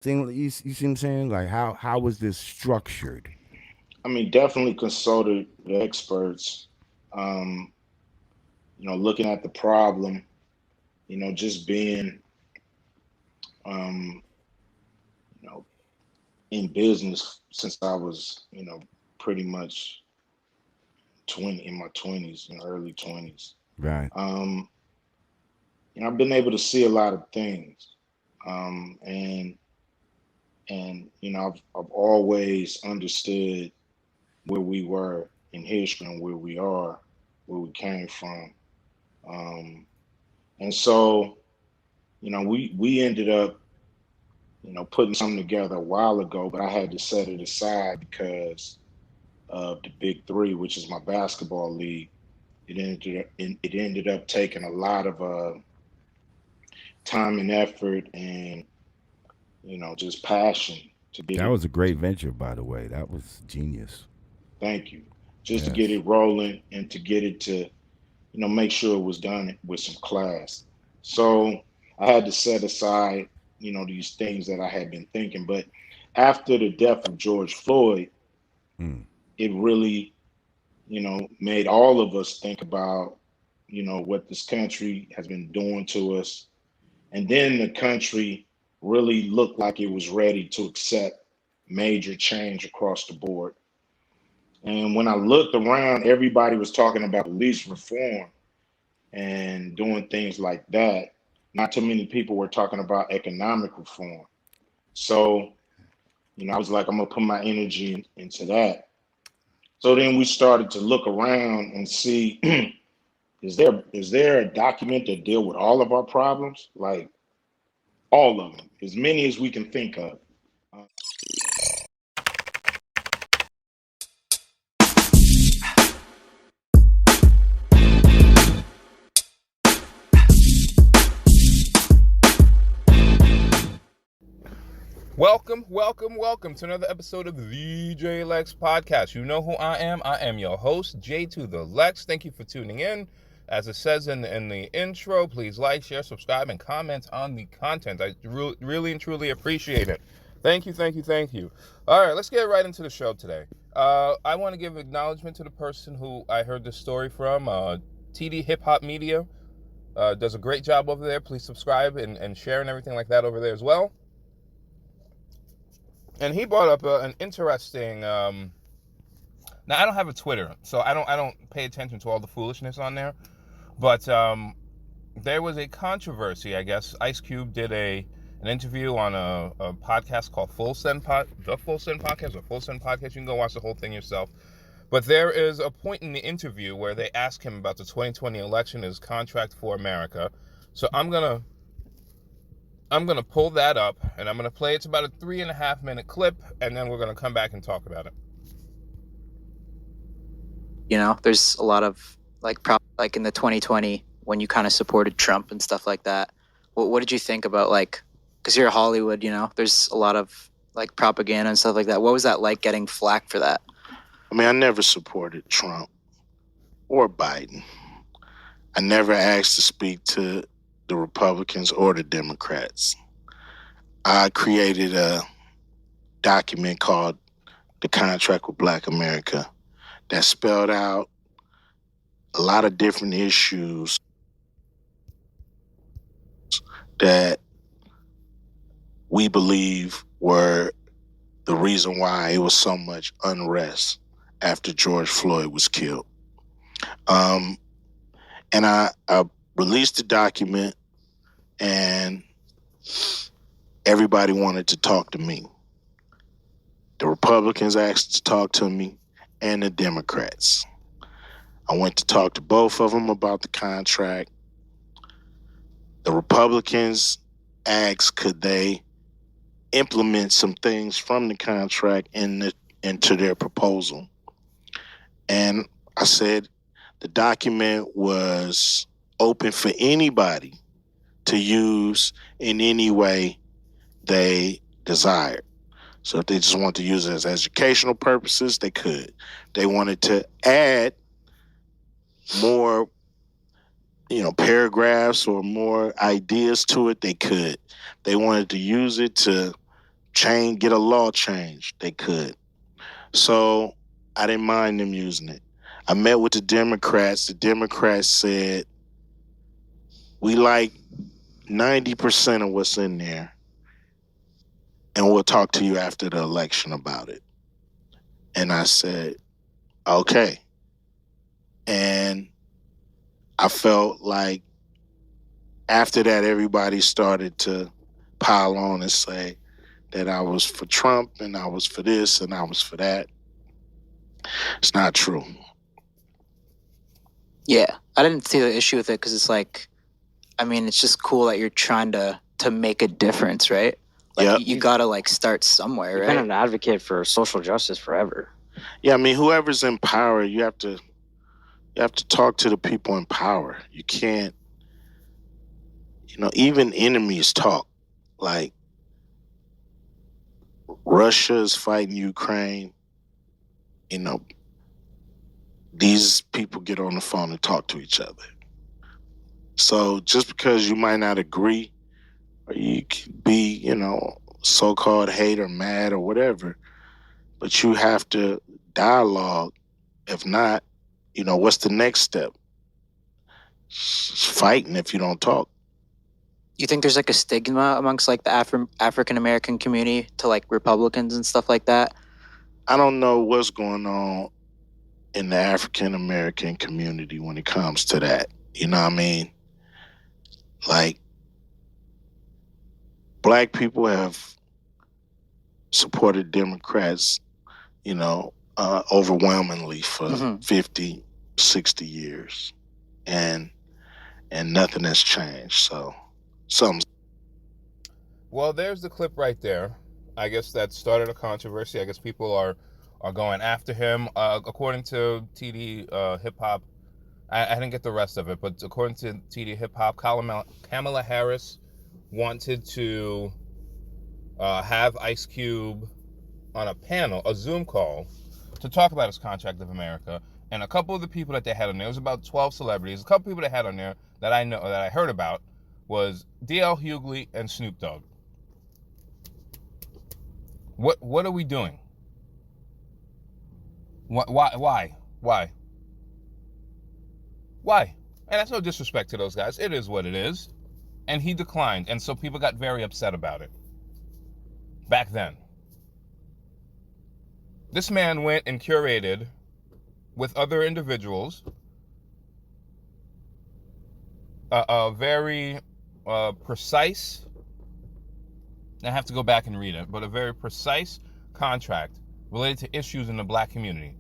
thing. You see what I'm saying? Like how was this structured? I mean, definitely consulted the experts. Um, looking at the problem. Just being, um, you know, in business since I was, pretty much 20 in my 20s, early 20s. Right. Um, I've been able to see a lot of things, and I've always understood where we were in history and where we are, where we came from. Um, and so, we ended up, putting something together a while ago, but I had to set it aside because of the Big Three, which is my basketball league. It ended up taking a lot of time and effort and just passion to get That it. was a great venture, by the way. That was genius. Thank you. Just to get Yes. it rolling and to get it to make sure it was done with some class. So I had to set aside, these things that I had been thinking. But after the death of George Floyd, Mm. it really, made all of us think about, what this country has been doing to us. And then the country really looked like it was ready to accept major change across the board. And when I looked around, everybody was talking about police reform and doing things like that. Not too many people were talking about economic reform. So, I was like, I'm gonna put my energy into that. So then we started to look around and see, is there a document that deal with all of our problems? Like all of them, as many as we can think of. Uh, Welcome to another episode of the Jay Lex Podcast. You know who I am. I am your host, Jay to the Lex. Thank you for tuning in. As it says in the intro, please like, share, subscribe, and comment on the content. I really and truly appreciate it. Thank you. All right, let's get right into the show today. I want to give acknowledgement to the person who I heard this story from, TD Hip Hop Media. Does a great job over there. Please subscribe and share and everything like that over there as well. And he brought up an interesting. Now I don't have a Twitter, so I don't pay attention to all the foolishness on there. But there was a controversy. I guess Ice Cube did an interview on a podcast called the Full Send Podcast, or Full Send Podcast. You can go watch the whole thing yourself. But there is a point in the interview where they ask him about the 2020 election, his contract for America. So I'm gonna pull that up and I'm gonna play. It's about a 3.5 minute clip, and then we're gonna come back and talk about it. There's a lot of like in the 2020 when you kind of supported Trump and stuff like that. What did you think about, like, because you're Hollywood, there's a lot of like propaganda and stuff like that. What was that like, getting flack for that? I mean, I never supported Trump or Biden. I never asked to speak to the Republicans or the Democrats. I created a document called The Contract with Black America that spelled out a lot of different issues that we believe were the reason why it was so much unrest after George Floyd was killed. Um, and I released the document, and everybody wanted to talk to me. The Republicans asked to talk to me, and the Democrats. I went to talk to both of them about the contract. The Republicans asked, could they implement some things from the contract into their proposal. And I said the document was open for anybody to use in any way they desired. So if they just want to use it as educational purposes, they could. They wanted to add more, paragraphs or more ideas to it, they could. They wanted to use it to get a law change, they could. So I didn't mind them using it. I met with the Democrats. The Democrats said, we like 90% of what's in there, and we'll talk to you after the election about it. And I said, okay. And I felt like after that, everybody started to pile on and say that I was for Trump and I was for this and I was for that. It's not true. Yeah, I didn't see the issue with it because it's like, I mean, it's just cool that you're trying to make a difference, right? Like Yep. you gotta like start somewhere, You've right? been an advocate for social justice forever. Yeah, I mean, whoever's in power, you have to talk to the people in power. You can't, even enemies talk. Like, Russia is fighting Ukraine. These people get on the phone and talk to each other. So just because you might not agree, or you could be, so-called hate or mad or whatever, but you have to dialogue. If not, what's the next step? It's fighting if you don't talk. You think there's like a stigma amongst like the African American community to like Republicans and stuff like that? I don't know what's going on in the African American community when it comes to that. You know what I mean? Like, Black people have supported Democrats, overwhelmingly for 50, 60 years. And nothing has changed. So, Well, there's the clip right there. I guess that started a controversy. I guess people are going after him. According to TD Hip Hop, I didn't get the rest of it, but according to TD Hip Hop, Kamala Harris wanted to have Ice Cube on a panel, a Zoom call, to talk about his Contract of America. And a couple of the people that they had on there, it was about 12 celebrities. A couple people they had on there that I heard about was D.L. Hughley and Snoop Dogg. What are we doing? Why? And that's no disrespect to those guys. It is what it is. And he declined. And so people got very upset about it. Back then. This man went and curated with other individuals a very precise, I have to go back and read it, but a very precise contract related to issues in the Black community.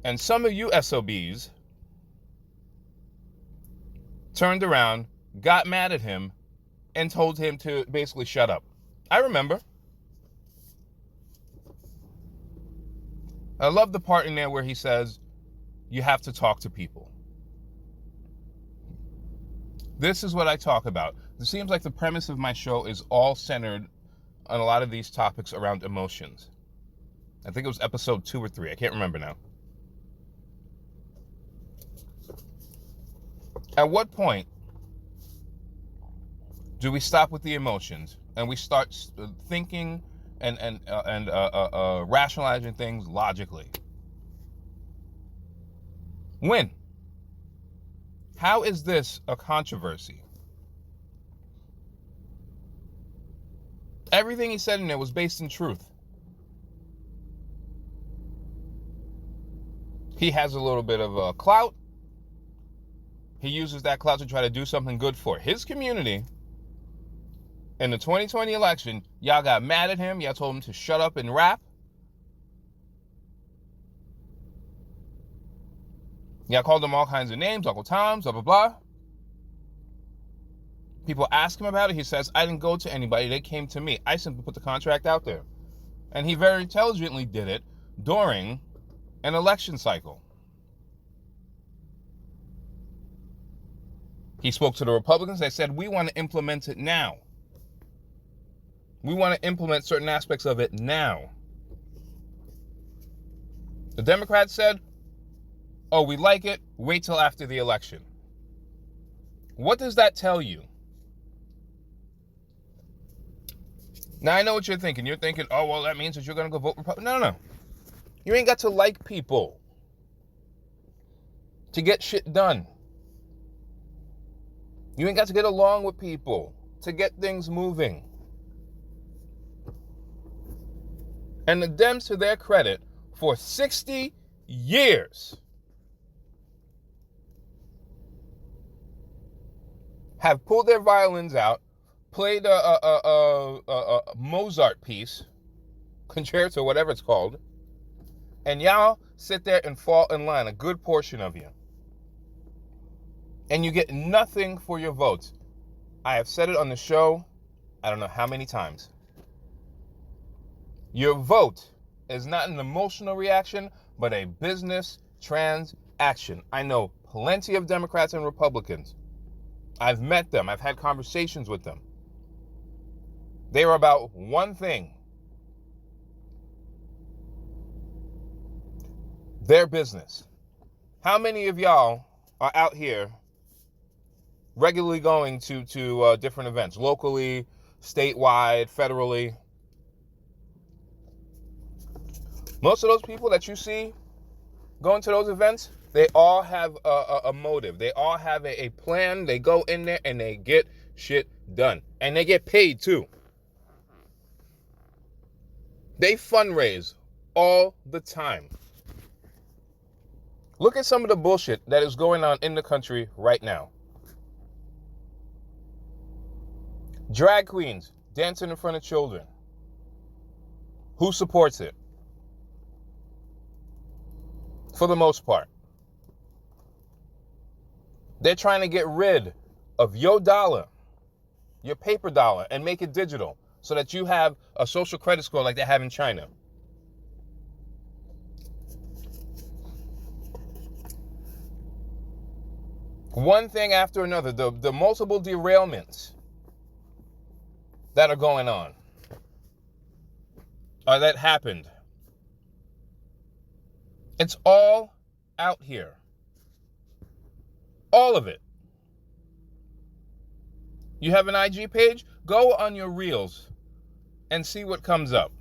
And some of you SOBs turned around, got mad at him, and told him to basically shut up. I remember. I love the part in there where he says, you have to talk to people. This is what I talk about. It seems like the premise of my show is all centered on a lot of these topics around emotions. I think it was episode 2 or 3. I can't remember now. At what point do we stop with the emotions and we start thinking and rationalizing things logically? When? How is this a controversy? Everything he said in there was based in truth. He has a little bit of clout. He uses that clout to try to do something good for his community. In the 2020 election, y'all got mad at him. Y'all told him to shut up and rap. Y'all called him all kinds of names, Uncle Tom's, blah, blah, blah. People ask him about it. He says, I didn't go to anybody. They came to me. I simply put the contract out there. And he very intelligently did it during an election cycle. He spoke to the Republicans. They said, we want to implement it now. We want to implement certain aspects of it now. The Democrats said, oh, we like it. Wait till after the election. What does that tell you? Now, I know what you're thinking. You're thinking, oh, well, that means that you're going to go vote Republican. No. You ain't got to like people to get shit done. You ain't got to get along with people to get things moving. And the Dems, to their credit, for 60 years have pulled their violins out, played a Mozart piece, concerto, whatever it's called, and y'all sit there and fall in line, a good portion of you. And you get nothing for your votes. I have said it on the show, I don't know how many times. Your vote is not an emotional reaction, but a business transaction. I know plenty of Democrats and Republicans. I've met them. I've had conversations with them. They are about one thing. Their business. How many of y'all are out here regularly going to different events, locally, statewide, federally? Most of those people that you see going to those events, they all have a motive. They all have a plan. They go in there and they get shit done. And they get paid too. They fundraise all the time. Look at some of the bullshit that is going on in the country right now. Drag queens dancing in front of children. Who supports it? For the most part. They're trying to get rid of your dollar, your paper dollar, and make it digital so that you have a social credit score like they have in China. One thing after another, the multiple derailments that are going on, that happened. It's all out here. All of it. You have an IG page? Go on your reels and see what comes up.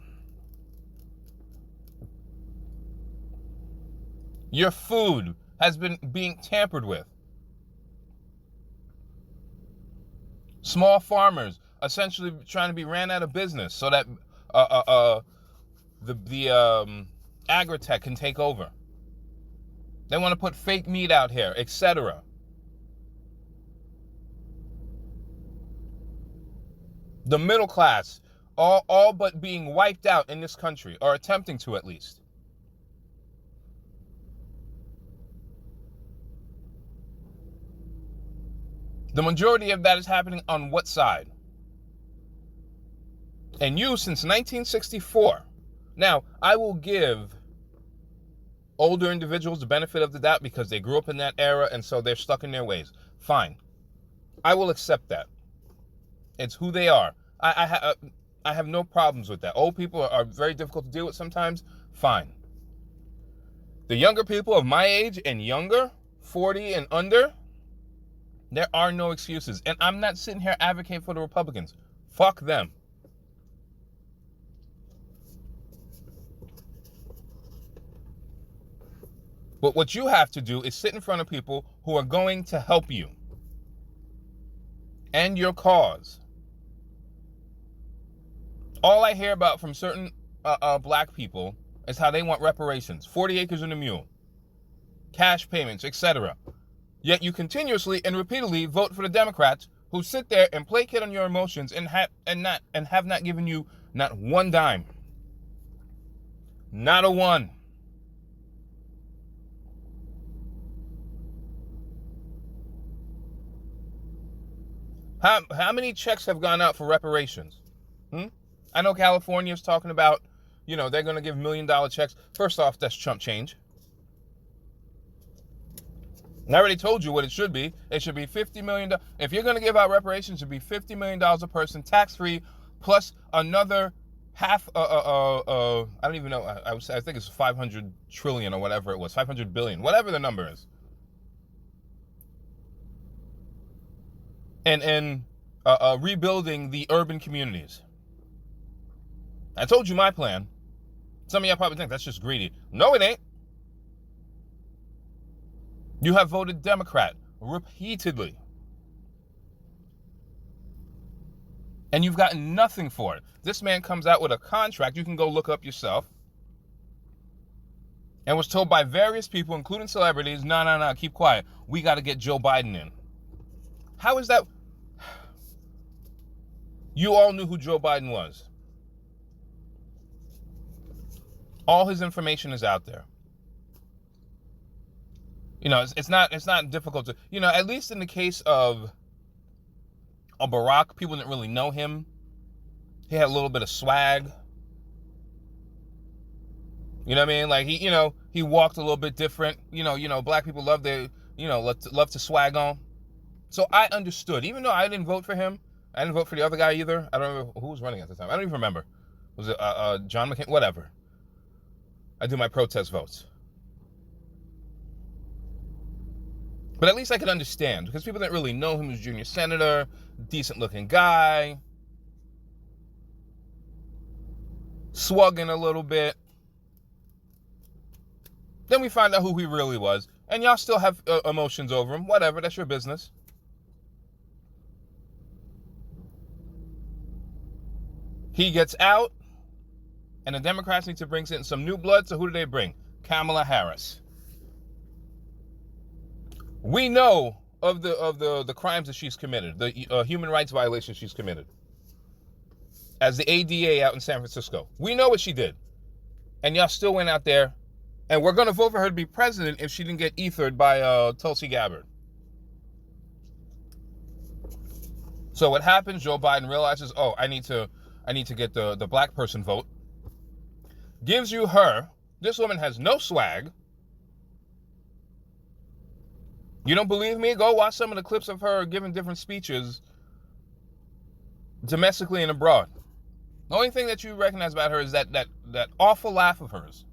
Your food has been being tampered with. Small farmers essentially trying to be ran out of business so that the agri-tech can take over. They want to put fake meat out here, etc. The middle class, all but being wiped out in this country, or attempting to at least. The majority of that is happening on what side? And you, since 1964. Now, I will give older individuals the benefit of the doubt because they grew up in that era and so they're stuck in their ways. Fine. I will accept that. It's who they are. I have no problems with that. Old people are very difficult to deal with sometimes. Fine. The younger people of my age and younger, 40 and under, there are no excuses. And I'm not sitting here advocating for the Republicans. Fuck them. But what you have to do is sit in front of people who are going to help you and your cause. All I hear about from certain black people is how they want reparations, 40 acres and a mule, cash payments, etc. Yet you continuously and repeatedly vote for the Democrats who sit there and placate on your emotions and have not given you not one dime. Not a one. How many checks have gone out for reparations? I know California's talking about, they're going to give $1 million checks. First off, that's chump change. And I already told you what it should be. It should be $50 million. If you're going to give out reparations, it should be $50 million a person, tax-free, plus another half, I don't even know, I think it's 500 trillion or whatever it was, 500 billion, whatever the number is. And rebuilding the urban communities. I told you my plan. Some of y'all probably think that's just greedy. No, it ain't. You have voted Democrat repeatedly. And you've gotten nothing for it. This man comes out with a contract you can go look up yourself, and was told by various people, including celebrities, no, keep quiet. We got to get Joe Biden in. How is that? You all knew who Joe Biden was. All his information is out there. It's not difficult to, at least in the case of Barack, people didn't really know him. He had a little bit of swag. You know what I mean? Like he walked a little bit different. Black people love to swag on. So I understood, even though I didn't vote for him. I didn't vote for the other guy either. I don't remember who was running at the time. I don't even remember. Was it John McCain? Whatever. I do my protest votes. But at least I could understand, because people didn't really know him as junior senator, decent looking guy, swagging a little bit. Then we find out who he really was, and y'all still have emotions over him. Whatever, that's your business. He gets out, and the Democrats need to bring in some new blood, so who do they bring? Kamala Harris. We know of the crimes that she's committed, the human rights violations she's committed. As the ADA out in San Francisco. We know what she did. And y'all still went out there, and we're going to vote for her to be president if she didn't get ethered by Tulsi Gabbard. So what happens? Joe Biden realizes, I need to get the black person vote. Gives you her. This woman has no swag. You don't believe me? Go watch some of the clips of her giving different speeches domestically and abroad. The only thing that you recognize about her is that awful laugh of hers.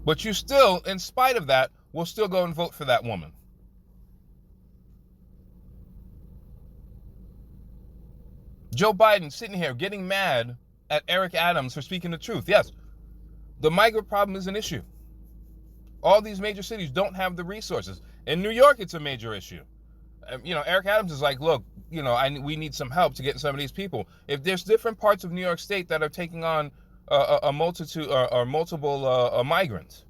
But you still, in spite of that, will still go and vote for that woman. Joe Biden sitting here getting mad at Eric Adams for speaking the truth. Yes, the migrant problem is an issue. All these major cities don't have the resources. In New York, it's a major issue. Eric Adams is like, look, we need some help to get some of these people. If there's different parts of New York State that are taking on a multitude or multiple migrants,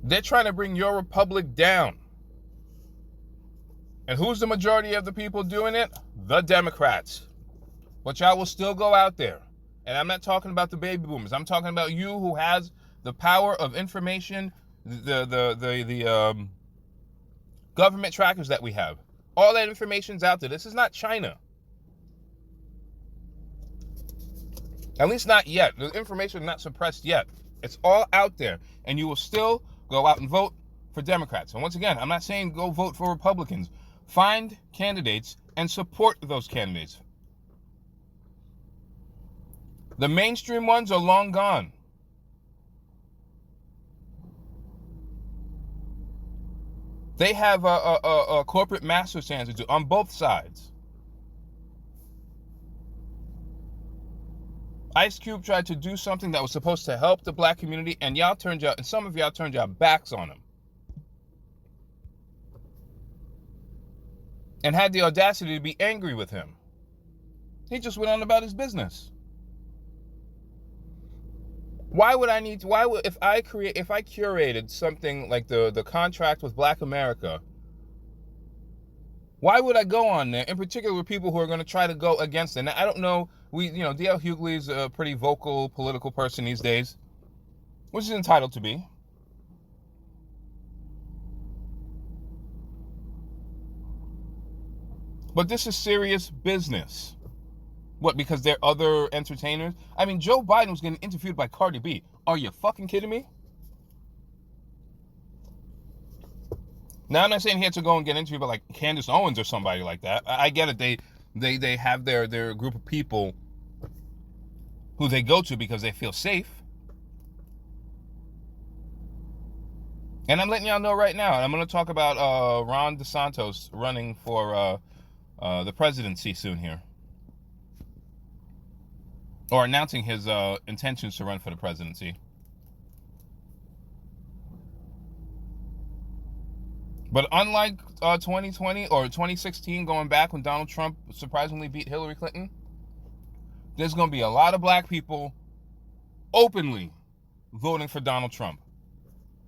they're trying to bring your republic down. And who's the majority of the people doing it? The Democrats. But y'all will still go out there. And I'm not talking about the baby boomers. I'm talking about you who has the power of information, the government trackers that we have. All that information's out there. This is not China. At least not yet. The information is not suppressed yet. It's all out there. And you will still go out and vote for Democrats. And once again, I'm not saying go vote for Republicans. Find candidates and support those candidates. The mainstream ones are long gone. They have a corporate master to answer to on both sides. Ice Cube tried to do something that was supposed to help the black community, and some of y'all turned your backs on him. And had the audacity to be angry with him. He just went on about his business. If I curated something like the contract with Black America, why would I go on there, in particular with people who are going to try to go against it? Now, I don't know, D.L. Hughley's a pretty vocal political person these days, which is entitled to be. But this is serious business. What, because they're other entertainers? I mean, Joe Biden was getting interviewed by Cardi B. Are you fucking kidding me? Now, I'm not saying he had to go and get interviewed by like Candace Owens or somebody like that. I get it. They have their group of people who they go to because they feel safe. And I'm letting y'all know right now, and I'm going to talk about Ron DeSantis running for the presidency soon here. Or announcing his intentions to run for the presidency. But unlike 2020 or 2016, going back when Donald Trump surprisingly beat Hillary Clinton, there's going to be a lot of black people openly voting for Donald Trump.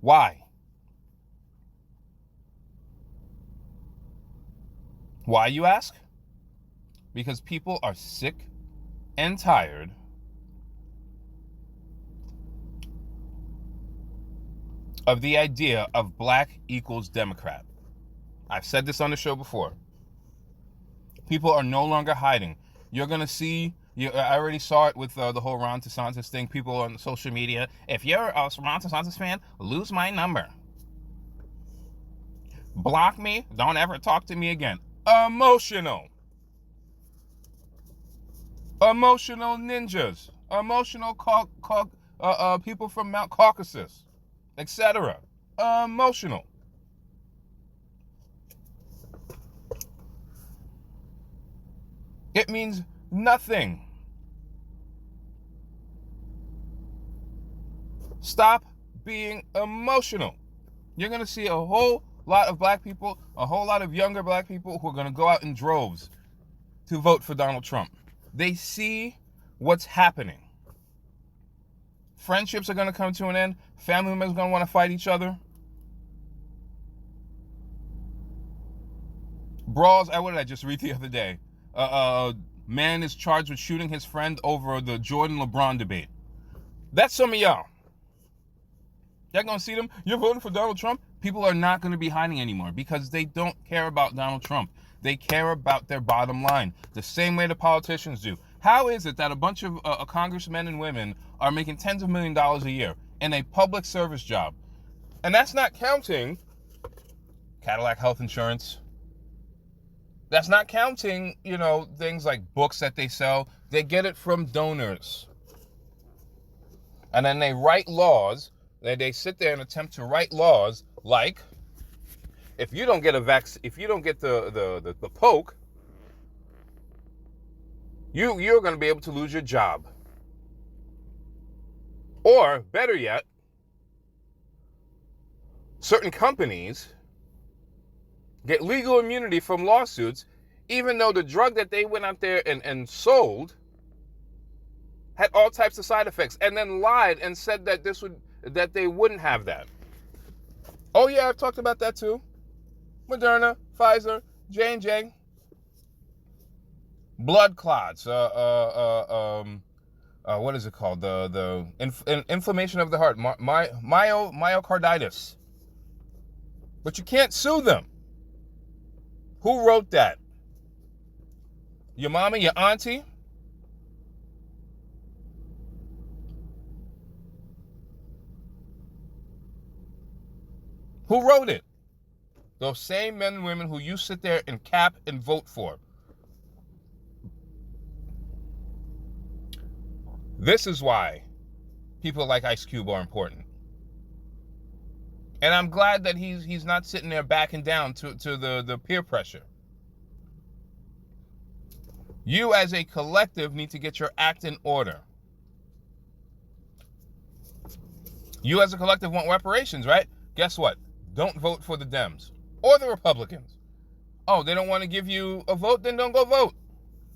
Why? Why, you ask? Because people are sick and tired of the idea of black equals Democrat. I've said this on the show before. People are no longer hiding. You're going to see, I already saw it with the whole Ron DeSantis thing. People on social media, if you're a Ron DeSantis fan, lose my number. Block me, don't ever talk to me again. Emotional ninjas, emotional people from Mount Caucasus, etc. Emotional. It means nothing. Stop being emotional. You're going to see a whole lot of black people, a whole lot of younger black people who are going to go out in droves to vote for Donald Trump. They see what's happening. Friendships are going to come to an end. Family members are going to want to fight each other. Brawls, what did I just read the other day? Man is charged with shooting his friend over the Jordan-LeBron debate. That's some of y'all. Y'all going to see them? You're voting for Donald Trump? People are not going to be hiding anymore because they don't care about Donald Trump. They care about their bottom line, the same way the politicians do. How is it that a bunch of congressmen and women are making tens of millions of dollars a year in a public service job? And that's not counting Cadillac health insurance. That's not counting, things like books that they sell. They get it from donors. And then they write laws. They sit there and attempt to write laws like, if you don't get if you don't get the poke, you're going to be able to lose your job. Or better yet, certain companies get legal immunity from lawsuits, even though the drug that they went out there and sold had all types of side effects, and then lied and said that they wouldn't have that. Oh yeah, I've talked about that too. Moderna, Pfizer, J&J, blood clots, what is it called? The inflammation of the heart, myocarditis. But you can't sue them. Who wrote that? Your mama, your auntie? Who wrote it? Those same men and women who you sit there and cap and vote for. This is why people like Ice Cube are important. And I'm glad that he's not sitting there backing down to the peer pressure. You as a collective need to get your act in order. You as a collective want reparations, right? Guess what? Don't vote for the Dems or the Republicans. Oh, they don't want to give you a vote? Then don't go vote.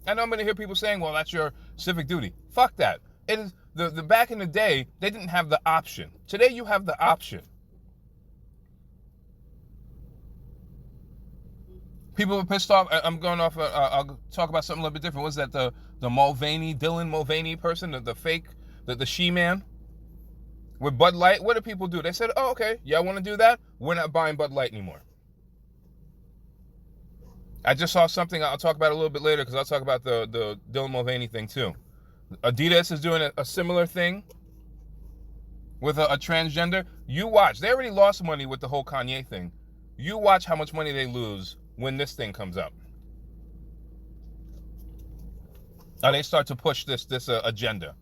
I know I'm going to hear people saying, well, that's your civic duty. Fuck that. It is the back in the day, they didn't have the option. Today you have the option. People were pissed off. I'm going off. I'll talk about something a little bit different. Was that the Dylan Mulvaney person, the fake, the she-man with Bud Light? What do people do? They said, oh, okay, y'all want to do that? We're not buying Bud Light anymore. I just saw something I'll talk about a little bit later because I'll talk about the Dylan Mulvaney thing too. Adidas is doing a similar thing with a transgender. You watch. They already lost money with the whole Kanye thing. You watch how much money they lose when this thing comes up. Or they start to push this agenda.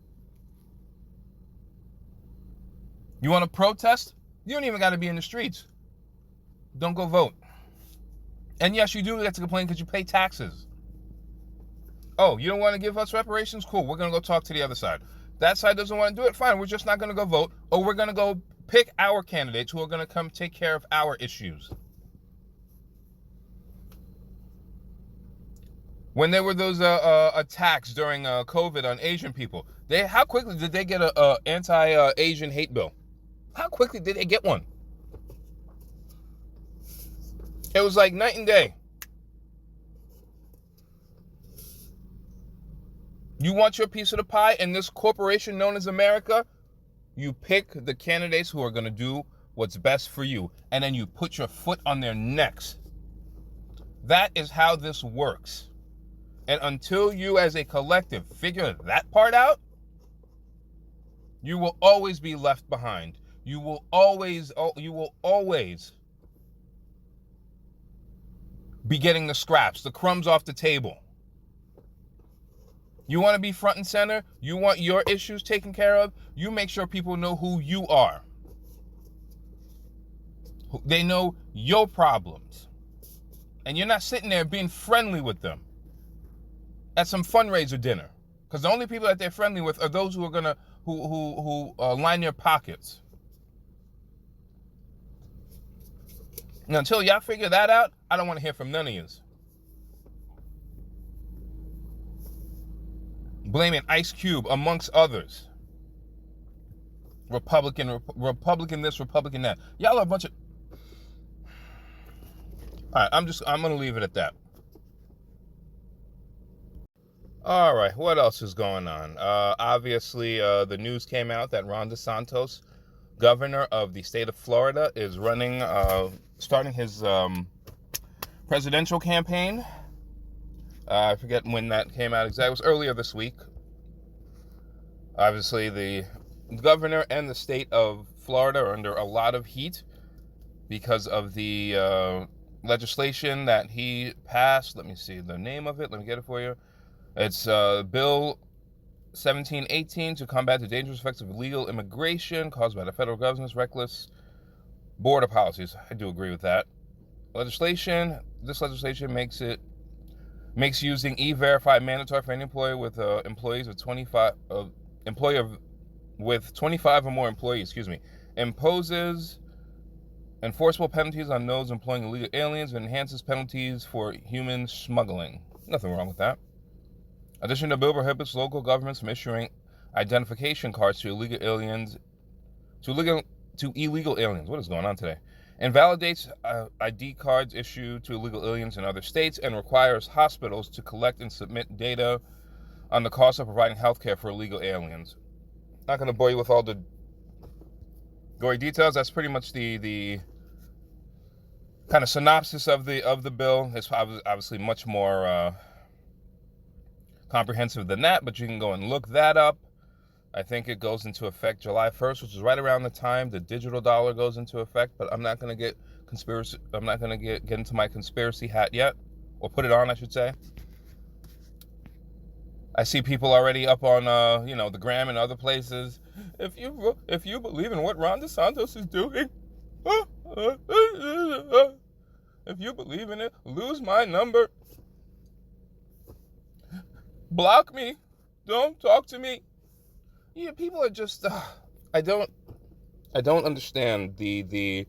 You want to protest? You don't even got to be in the streets. Don't go vote. And yes, you do get to complain because you pay taxes. Oh, you don't want to give us reparations? Cool, we're going to go talk to the other side. That side doesn't want to do it? Fine, we're just not going to go vote. Or we're going to go pick our candidates who are going to come take care of our issues. When there were those attacks during COVID on Asian people, how quickly did they get a anti-Asian hate bill? How quickly did they get one? It was like night and day. You want your piece of the pie in this corporation known as America? You pick the candidates who are going to do what's best for you, and then you put your foot on their necks. That is how this works. And until you as a collective figure that part out, you will always be left behind. You will always be getting the scraps, the crumbs off the table. You want to be front and center? You want your issues taken care of? You make sure people know who you are. They know your problems. And you're not sitting there being friendly with them at some fundraiser dinner. Because the only people that they're friendly with are those who are gonna who line their pockets. And until y'all figure that out, I don't want to hear from none of yous. Blaming Ice Cube amongst others. Republican this, Republican that. Y'all are a bunch of... All right, I'm going to leave it at that. All right, what else is going on? Obviously, the news came out that Ron DeSantis, governor of the state of Florida, is running, starting his presidential campaign. I forget when that came out exactly. It was earlier this week. Obviously, the governor and the state of Florida are under a lot of heat because of the legislation that he passed. Let me see the name of it. Let me get it for you. It's Bill 1718 to combat the dangerous effects of illegal immigration caused by the federal government's reckless border policies. I do agree with that. This legislation makes using E-Verify mandatory for any employer with employees of 25 with 25 or more employees. Imposes enforceable penalties on those employing illegal aliens and enhances penalties for human smuggling. Nothing wrong with that. Additionally, the bill prohibits local governments from issuing identification cards to illegal aliens. What is going on today? Invalidates ID cards issued to illegal aliens in other states and requires hospitals to collect and submit data on the cost of providing health care for illegal aliens. Not going to bore you with all the gory details. That's pretty much the kind of synopsis of the bill. It's obviously much more comprehensive than that, but you can go and look that up. I think it goes into effect July 1st, which is right around the time the digital dollar goes into effect, but I'm not going to get into my conspiracy hat yet, or put it on, I should say. I see people already up on the gram and other places. If you believe in what Ron DeSantis is doing, if you believe in it, lose my number. Block me. Don't talk to me. Yeah, people are just I don't understand the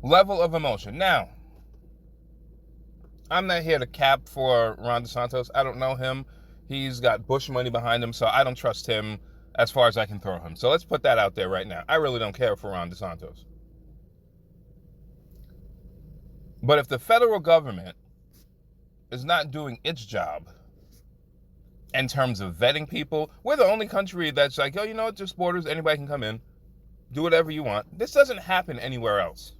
level of emotion. Now, I'm not here to cap for Ron DeSantis. I don't know him. He's got Bush money behind him, so I don't trust him as far as I can throw him. So let's put that out there right now. I really don't care for Ron DeSantis. But if the federal government is not doing its job in terms of vetting people, we're the only country that's like, just borders, anybody can come in, do whatever you want. This doesn't happen anywhere else.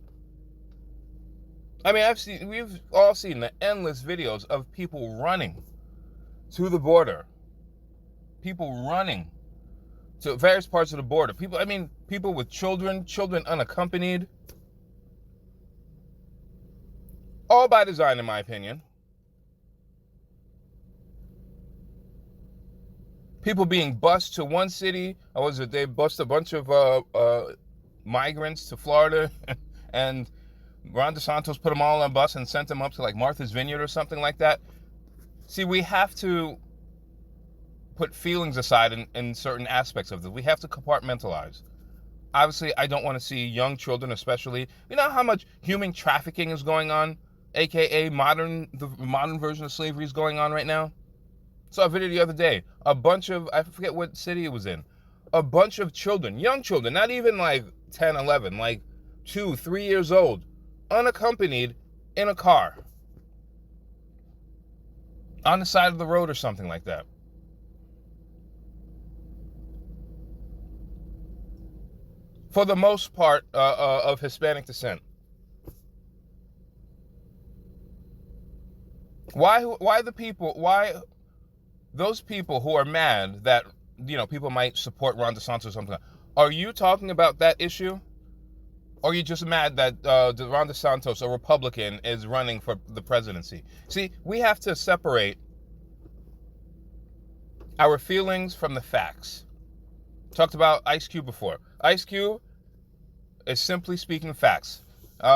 I mean, we've all seen the endless videos of people running to the border, people running to various parts of the border, people with children unaccompanied, all by design, in my opinion. People being bused to one city. They bust a bunch of migrants to Florida and Ron DeSantis put them all on a bus and sent them up to like Martha's Vineyard or something like that. See, we have to put feelings aside in certain aspects of this. We have to compartmentalize. Obviously, I don't want to see young children, especially. You know how much human trafficking is going on, aka the modern version of slavery is going on right now? Saw a video the other day. A bunch of, I forget what city it was in. A bunch of children, young children, not even like 10, 11, like 2, 3 years old, unaccompanied in a car on the side of the road or something like that. For the most part, of Hispanic descent. Why those people who are mad that, you know, people might support Ron DeSantis or something, are you talking about that issue? Or are you just mad that Ron DeSantis, a Republican, is running for the presidency? See, we have to separate our feelings from the facts. Talked about Ice Cube before. Ice Cube is simply speaking facts.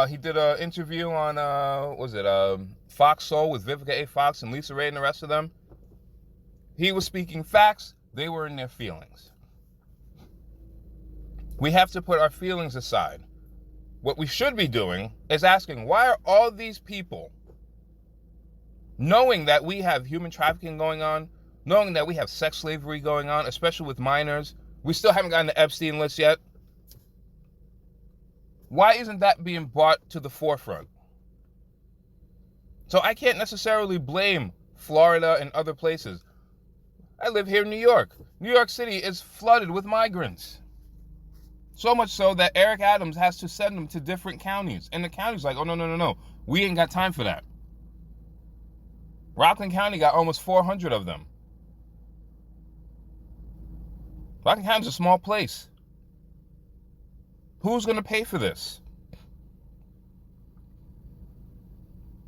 He did an interview on, Fox Soul with Vivica A. Fox and Lisa Ray and the rest of them. He was speaking facts. They were in their feelings. We have to put our feelings aside. What we should be doing is asking, why are all these people, knowing that we have human trafficking going on, knowing that we have sex slavery going on, especially with minors, we still haven't gotten the Epstein list yet. Why isn't that being brought to the forefront? So I can't necessarily blame Florida and other places. I live here in New York. New York City is flooded with migrants. So much so that Eric Adams has to send them to different counties. And the county's like, oh, no. We ain't got time for that. Rockland County got almost 400 of them. Rockland County's a small place. Who's going to pay for this?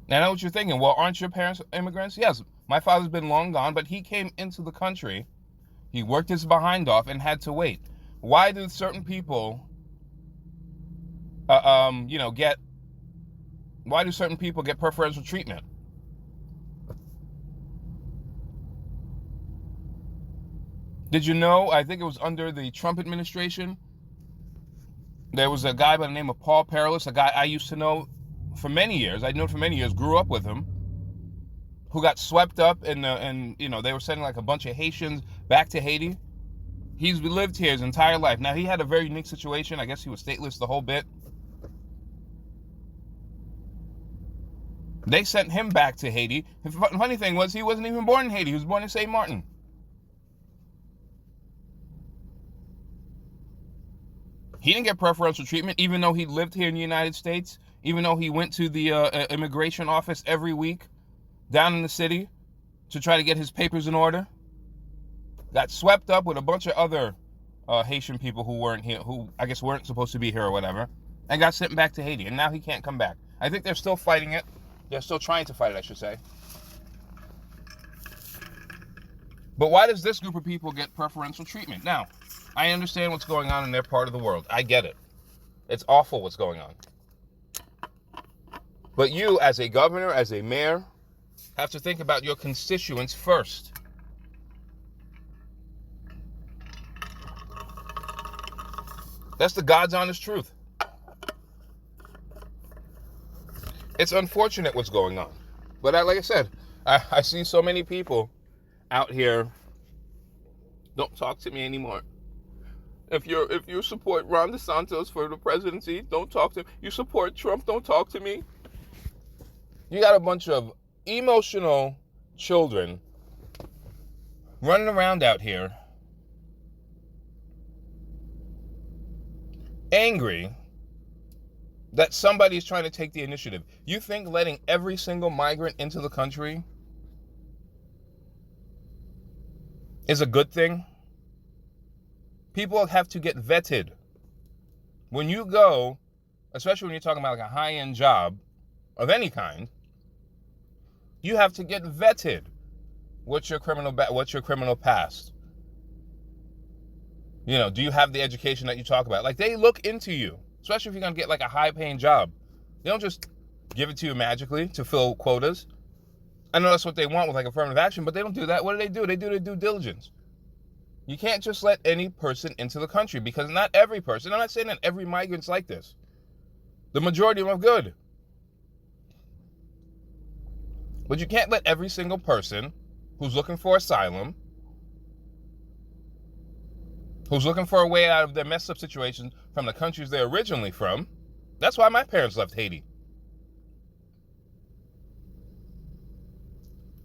And I know what you're thinking. Well, aren't your parents immigrants? Yes, my father's been long gone, but he came into the country. He worked his behind off and had to wait. Why do certain people, why do certain people get preferential treatment? Did you know, I think it was under the Trump administration, there was a guy by the name of Paul Perilous, a guy I used to know for many years. I'd known for many years, grew up with him, who got swept up they were sending like a bunch of Haitians back to Haiti. He's lived here his entire life. Now, he had a very unique situation. I guess he was stateless the whole bit. They sent him back to Haiti. The funny thing was, he wasn't even born in Haiti. He was born in St. Martin. He didn't get preferential treatment, even though he lived here in the United States, even though he went to the immigration office every week down in the city to try to get his papers in order. Got swept up with a bunch of other Haitian people who weren't here, who I guess weren't supposed to be here or whatever, and got sent back to Haiti. And now he can't come back. I think they're still fighting it. They're still trying to fight it, I should say. But why does this group of people get preferential treatment? Now, I understand what's going on in their part of the world. I get it. It's awful what's going on. But you, as a governor, as a mayor, have to think about your constituents first. That's the God's honest truth. It's unfortunate what's going on. But like I said, I see so many people out here. Don't talk to me anymore. If you support Ron DeSantis for the presidency, don't talk to me. You support Trump, don't talk to me. You got a bunch of emotional children running around out here, angry that somebody's trying to take the initiative. You think letting every single migrant into the country is a good thing? People have to get vetted. When you go, especially when you're talking about like a high-end job of any kind, you have to get vetted. What's your criminal past? You know, do you have the education that you talk about? Like, they look into you. especially if you're going to get like a high-paying job. They don't just give it to you magically to fill quotas. I know that's what they want with like affirmative action, but they don't do that. What do? They do their due diligence. You can't just let any person into the country, because not every person, I'm not saying that every migrant's like this. The majority of them are good. But you can't let every single person who's looking for asylum, who's looking for a way out of their messed up situation from the countries they're originally from. That's why my parents left Haiti.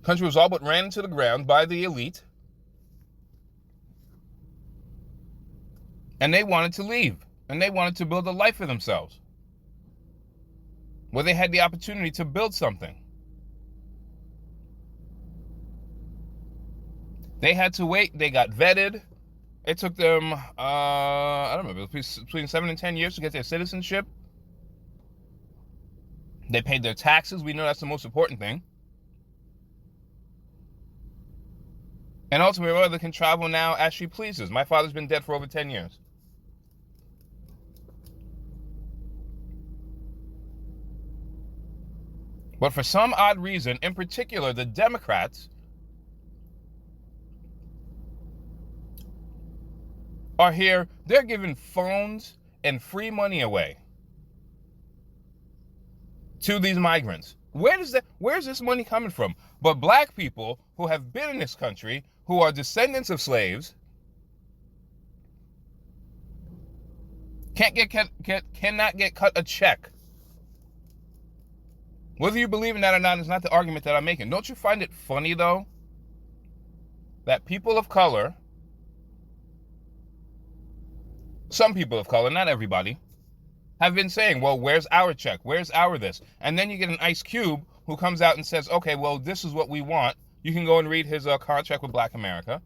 Country was all but ran into the ground by the elite. And they wanted to leave. And they wanted to build a life for themselves, where they had the opportunity to build something. They had to wait. They got vetted. It took them, I don't remember, between 7 and 10 years to get their citizenship. They paid their taxes. We know that's the most important thing. And ultimately, my mother can travel now as she pleases. My father's been dead for over 10 years. But for some odd reason, in particular, the Democrats are here. They're giving phones and free money away to these migrants. Where's this money coming from? But black people who have been in this country, who are descendants of slaves, cannot get cut a check. Whether you believe in that or not is not the argument that I'm making. Don't you find it funny, though, that people of color, some people of color, not everybody, have been saying, well, where's our check? Where's our this? And then you get an Ice Cube who comes out and says, okay, well, this is what we want. You can go and read his contract with Black America.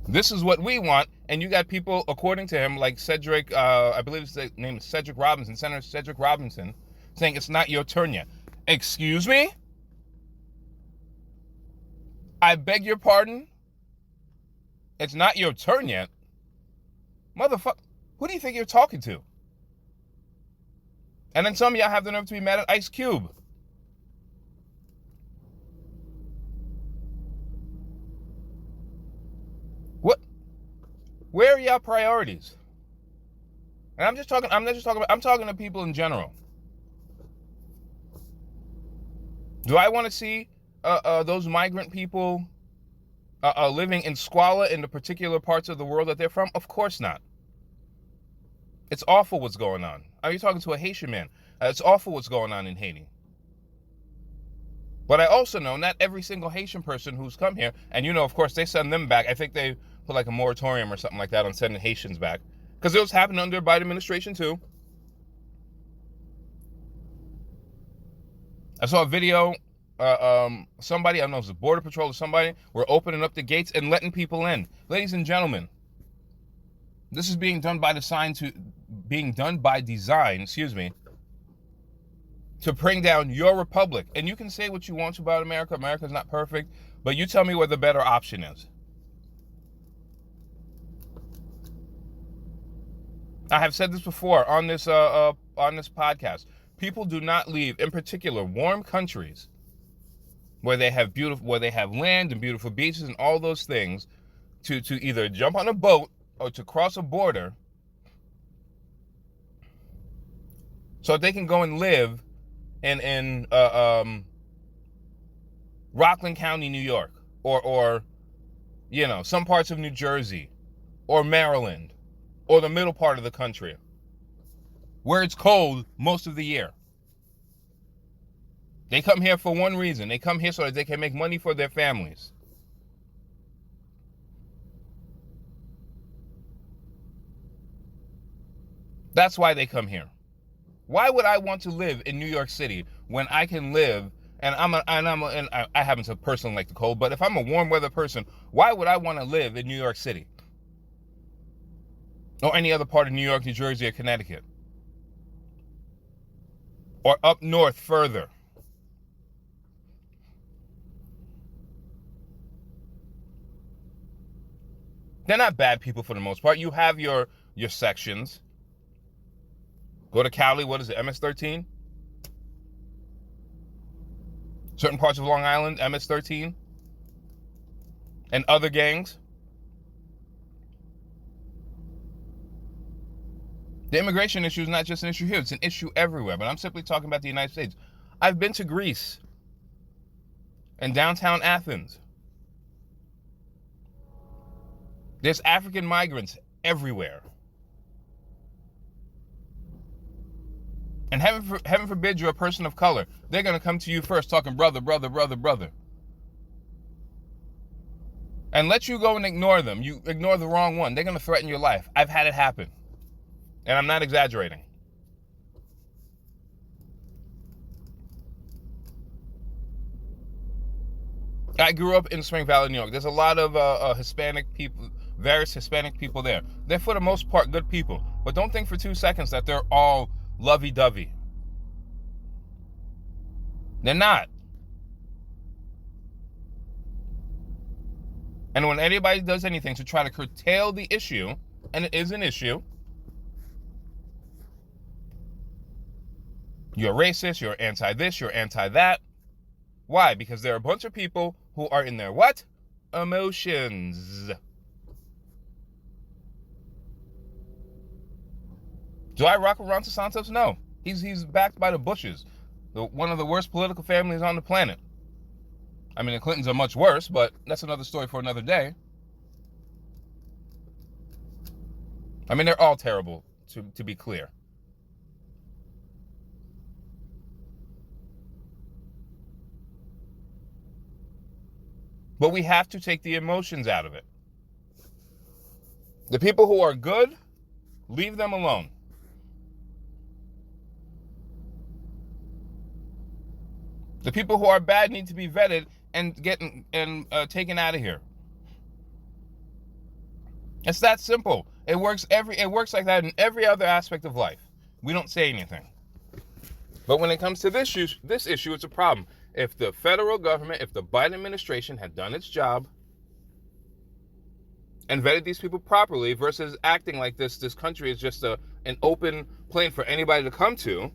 This is what we want. And you got people, according to him, like Cedric, I believe his name is Cedric Robinson, Senator Cedric Robinson, saying it's not your turn yet. Excuse me? I beg your pardon? It's not your turn yet? Motherfucker, who do you think you're talking to? And then some of y'all have the nerve to be mad at Ice Cube. What? Where are y'all priorities? And I'm talking to people in general. Do I want to see those migrant people living in squalor in the particular parts of the world that they're from? Of course not. It's awful what's going on. Are you talking to a Haitian man? It's awful what's going on in Haiti. But I also know not every single Haitian person who's come here, and of course, they send them back. I think they put like a moratorium or something like that on sending Haitians back. Because it was happening under the Biden administration too. I saw a video, somebody, I don't know if it was the Border Patrol or somebody, were opening up the gates and letting people in. Ladies and gentlemen, this is being done by design, to bring down your republic. And you can say what you want about America. America's not perfect, but you tell me what the better option is. I have said this before on this podcast. People do not leave, in particular, warm countries where they have land and beautiful beaches and all those things, to either jump on a boat or to cross a border so they can go and live in Rockland County, New York, or some parts of New Jersey, or Maryland, or the middle part of the country, where it's cold most of the year. They come here for one reason. They come here so that they can make money for their families. That's why they come here. Why would I want to live in New York City when I can live, and I happen to personally like the cold, but if I'm a warm weather person, why would I want to live in New York City? Or any other part of New York, New Jersey, or Connecticut? Or up north further? They're not bad people for the most part. You have your sections. Go to Cali, what is it, MS-13? Certain parts of Long Island, MS-13. And other gangs. The immigration issue is not just an issue here, it's an issue everywhere. But I'm simply talking about the United States. I've been to Greece and downtown Athens. There's African migrants everywhere. And heaven forbid you're a person of color. They're going to come to you first talking brother, brother, brother, brother. And let you go and ignore them. You ignore the wrong one. They're going to threaten your life. I've had it happen. And I'm not exaggerating. I grew up in Spring Valley, New York. There's a lot of Hispanic people, various Hispanic people there. They're for the most part good people. But don't think for 2 seconds that they're all lovey-dovey. They're not. And when anybody does anything to try to curtail the issue, and it is an issue, you're racist, you're anti-this, you're anti-that. Why? Because there are a bunch of people who are in their what? Emotions. Do I rock with Ron DeSantis? No. He's backed by the Bushes, one of the worst political families on the planet. I mean, the Clintons are much worse, but that's another story for another day. I mean, they're all terrible, to be clear. But we have to take the emotions out of it. The people who are good, leave them alone. The people who are bad need to be vetted and taken out of here. It's that simple. It works like that in every other aspect of life. We don't say anything. But when it comes to this issue, it's a problem. If the federal government, if the Biden administration had done its job and vetted these people properly versus acting like this country is just an open plane for anybody to come to,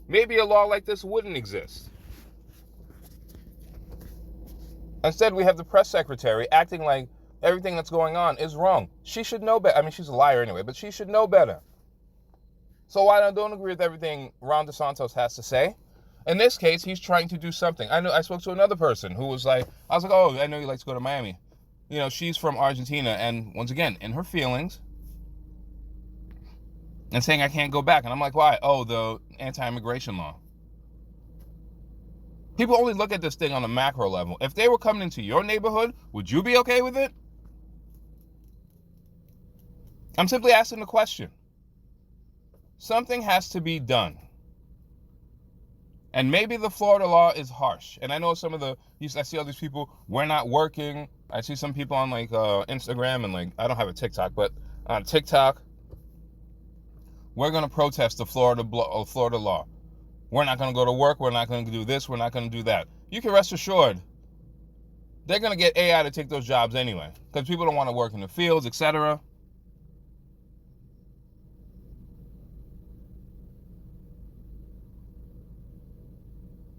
maybe a law like this wouldn't exist. Instead, we have the press secretary acting like everything that's going on is wrong. She should know better. I mean, she's a liar anyway, but she should know better. So while I don't agree with everything Ron DeSantis has to say, in this case, he's trying to do something. I spoke to another person who was like, I was like, oh, I know you like to go to Miami. You know, she's from Argentina, and once again, in her feelings, and saying I can't go back. And I'm like, why? Oh, the anti-immigration law. People only look at this thing on a macro level. If they were coming into your neighborhood, would you be okay with it? I'm simply asking the question. Something has to be done. And maybe the Florida law is harsh. And I know I see all these people, we're not working. I see some people on Instagram and I don't have a TikTok, but on TikTok, we're going to protest the Florida law. We're not going to go to work. We're not going to do this. We're not going to do that. You can rest assured they're going to get AI to take those jobs anyway because people don't want to work in the fields, etc.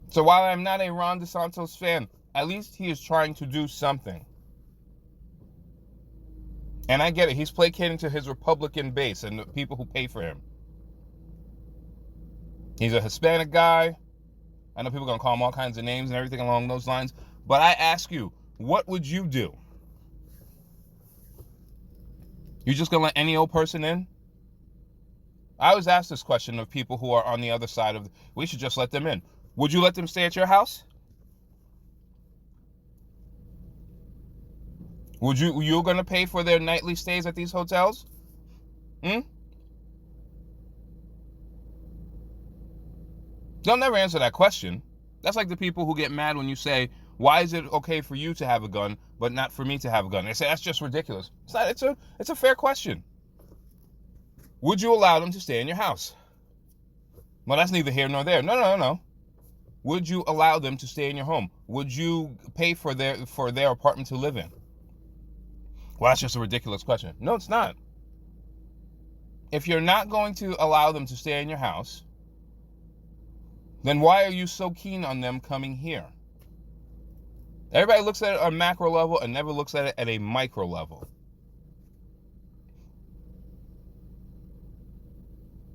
So while I'm not a Ron DeSantis fan, at least he is trying to do something. And I get it. He's placating to his Republican base and the people who pay for him. He's a Hispanic guy. I know people are going to call him all kinds of names and everything along those lines. But I ask you, what would you do? You just going to let any old person in? I always ask this question of people who are on the other side of, we should just let them in. Would you let them stay at your house? You're going to pay for their nightly stays at these hotels? They'll never answer that question. That's like the people who get mad when you say, why is it okay for you to have a gun, but not for me to have a gun? They say, that's just ridiculous. It's not. It's a fair question. Would you allow them to stay in your house? Well, that's neither here nor there. No. Would you allow them to stay in your home? Would you pay for their apartment to live in? Well, that's just a ridiculous question. No, it's not. If you're not going to allow them to stay in your house, then why are you so keen on them coming here? Everybody looks at it on a macro level and never looks at it at a micro level.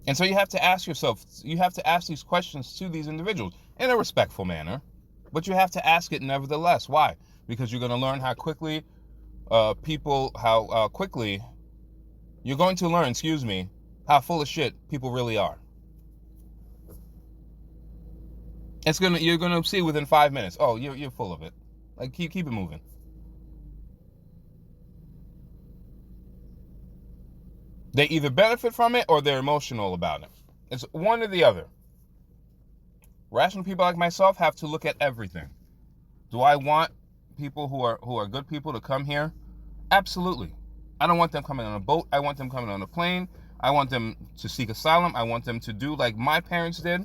And so you have to ask yourself, you have to ask these questions to these individuals in a respectful manner, but you have to ask it nevertheless. Why? Because you're going to learn how quickly you're going to learn, how full of shit people really are. You're gonna see within 5 minutes. Oh, you're full of it. Like keep it moving. They either benefit from it or they're emotional about it. It's one or the other. Rational people like myself have to look at everything. Do I want people who are good people to come here? Absolutely. I don't want them coming on a boat. I want them coming on a plane. I want them to seek asylum. I want them to do like my parents did.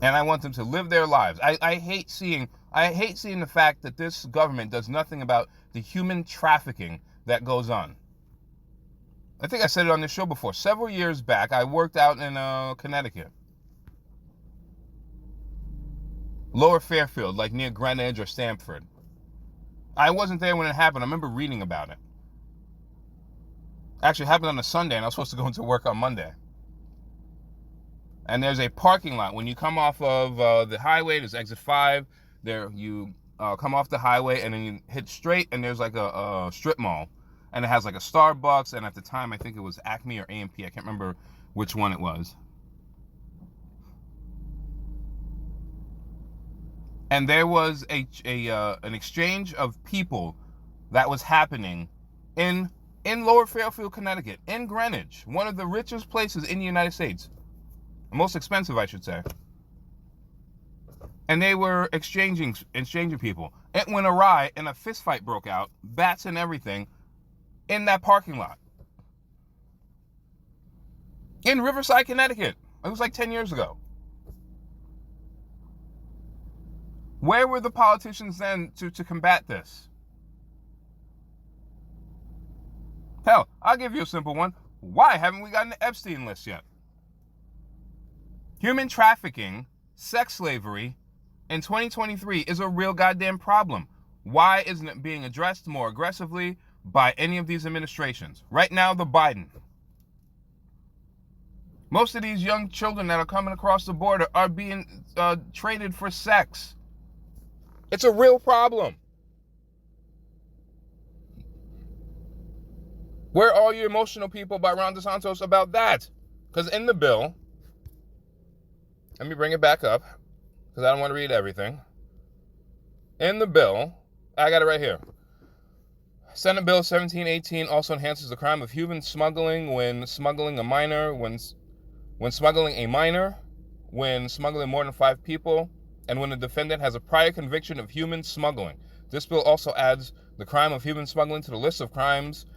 And I want them to live their lives. I hate seeing the fact that this government does nothing about the human trafficking that goes on. I think I said it on this show before. Several years back, I worked out in Connecticut. Lower Fairfield, like near Greenwich or Stamford. I wasn't there when it happened. I remember reading about it. Actually, it happened on a Sunday, and I was supposed to go into work on Monday. And there's a parking lot. When you come off of the highway, there's exit 5. There you come off the highway, and then you hit straight, and there's like a strip mall. And it has like a Starbucks, and at the time, I think it was Acme or AMP. I can't remember which one it was. And there was an exchange of people that was happening in Lower Fairfield, Connecticut, in Greenwich, one of the richest places in the United States. Most expensive, I should say. And they were exchanging people. It went awry, and a fist fight broke out, bats and everything, in that parking lot. In Riverside, Connecticut. It was like 10 years ago. Where were the politicians then to combat this? Hell, I'll give you a simple one. Why haven't we gotten the Epstein list yet? Human trafficking, sex slavery, in 2023 is a real goddamn problem. Why isn't it being addressed more aggressively by any of these administrations? Right now, the Biden. Most of these young children that are coming across the border are being traded for sex. It's a real problem. Where are you emotional people by Ron DeSantis about that? Because in the bill, let me bring it back up, because I don't want to read everything. In the bill, I got it right here. Senate Bill 1718 also enhances the crime of human smuggling when smuggling a minor, when smuggling a minor, when smuggling more than 5 people, and when the defendant has a prior conviction of human smuggling. This bill also adds the crime of human smuggling to the list of crimes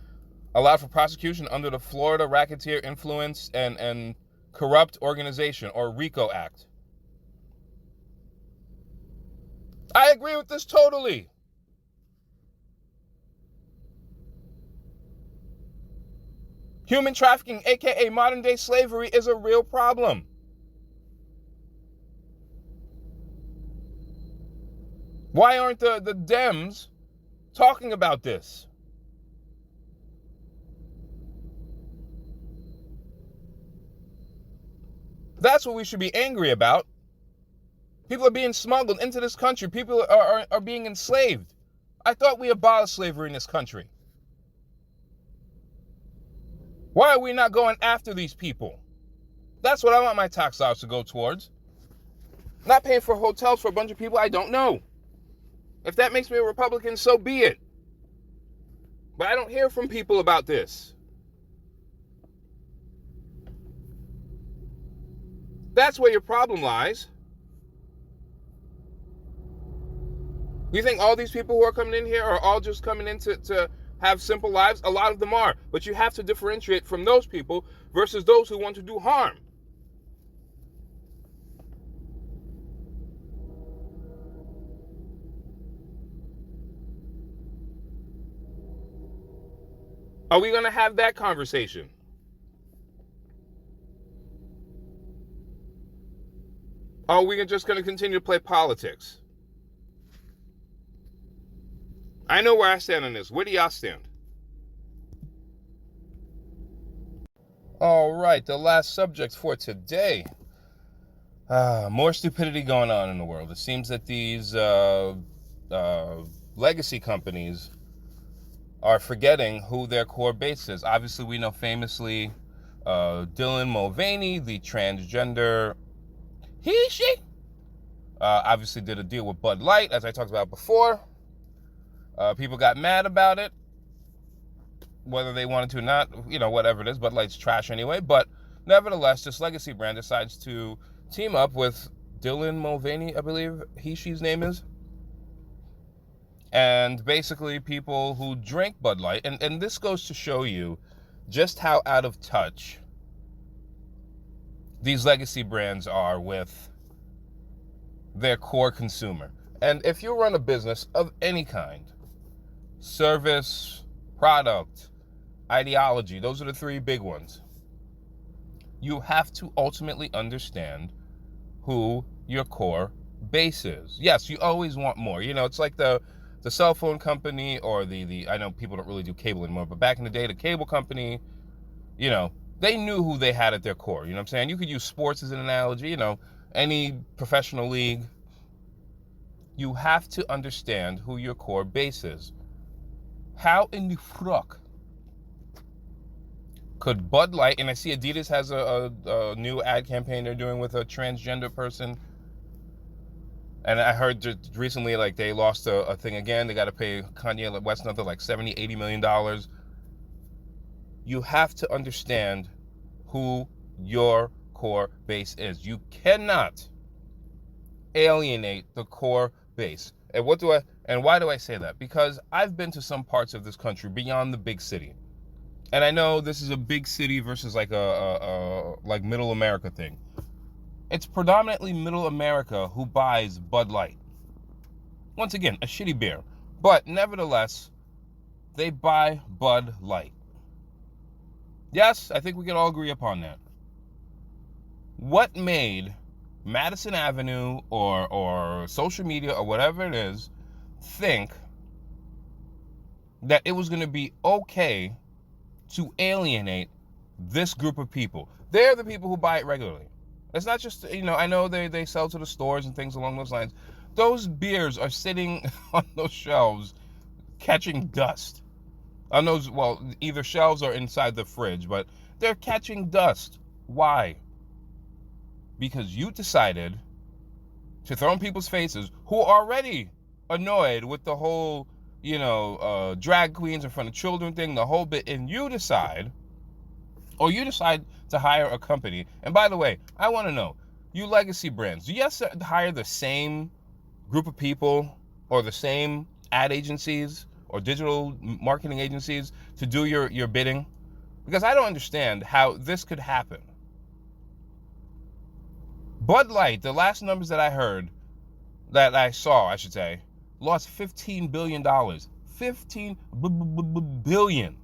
allowed for prosecution under the Florida Racketeer Influence and Corrupt Organization, or RICO Act. I agree with this totally. Human trafficking, aka modern day slavery, is a real problem. Why aren't the Dems talking about this? That's what we should be angry about. People are being smuggled into this country. People are being enslaved. I thought we abolished slavery in this country. Why are we not going after these people? That's what I want my tax dollars to go towards. Not paying for hotels for a bunch of people I don't know. If that makes me a Republican, so be it. But I don't hear from people about this. That's where your problem lies. You think all these people who are coming in here are all just coming in to have simple lives? A lot of them are. But you have to differentiate from those people versus those who want to do harm. Are we going to have that conversation? Are we just going to continue to play politics? I know where I stand on this. Where do y'all stand? All right, the last subject for today. More stupidity going on in the world. It seems that these legacy companies are forgetting who their core base is. Obviously, we know famously Dylan Mulvaney, the transgender she obviously did a deal with Bud Light, as I talked about before. People got mad about it, whether they wanted to or not, whatever it is. Bud Light's trash anyway. But nevertheless, this legacy brand decides to team up with Dylan Mulvaney, I believe she's name is. And basically people who drink Bud Light, and this goes to show you just how out of touch these legacy brands are with their core consumer. And if you run a business of any kind, service, product, ideology, those are the three big ones. You have to ultimately understand who your core base is. Yes, you always want more. It's like the cell phone company or the I know people don't really do cable anymore, but back in the day, the cable company, they knew who they had at their core. You know what I'm saying? You could use sports as an analogy, any professional league. You have to understand who your core base is. How in the fuck could Bud Light, and I see Adidas has a new ad campaign they're doing with a transgender person, and I heard just recently, like, they lost a thing again. They got to pay Kanye West another like $70-80 million. You have to understand who your core base is. You cannot alienate the core base. And why do I say that? Because I've been to some parts of this country beyond the big city. And I know this is a big city versus like a middle America thing. It's predominantly middle America who buys Bud Light. Once again, a shitty beer. But nevertheless, they buy Bud Light. Yes, I think we can all agree upon that. What made Madison Avenue or social media or whatever it is think that it was going to be okay to alienate this group of people? They're the people who buy it regularly. It's not just, I know they sell to the stores and things along those lines. Those beers are sitting on those shelves catching dust. On those, either shelves or inside the fridge, but they're catching dust. Why? Because you decided to throw in people's faces who are already annoyed with the whole, drag queens in front of children thing, the whole bit, and you decide to hire a company. And by the way, I want to know, you legacy brands, do you have to hire the same group of people or the same ad agencies or digital marketing agencies to do your bidding? Because I don't understand how this could happen. Bud Light, the last numbers that I saw, lost $15 billion. $15 billion.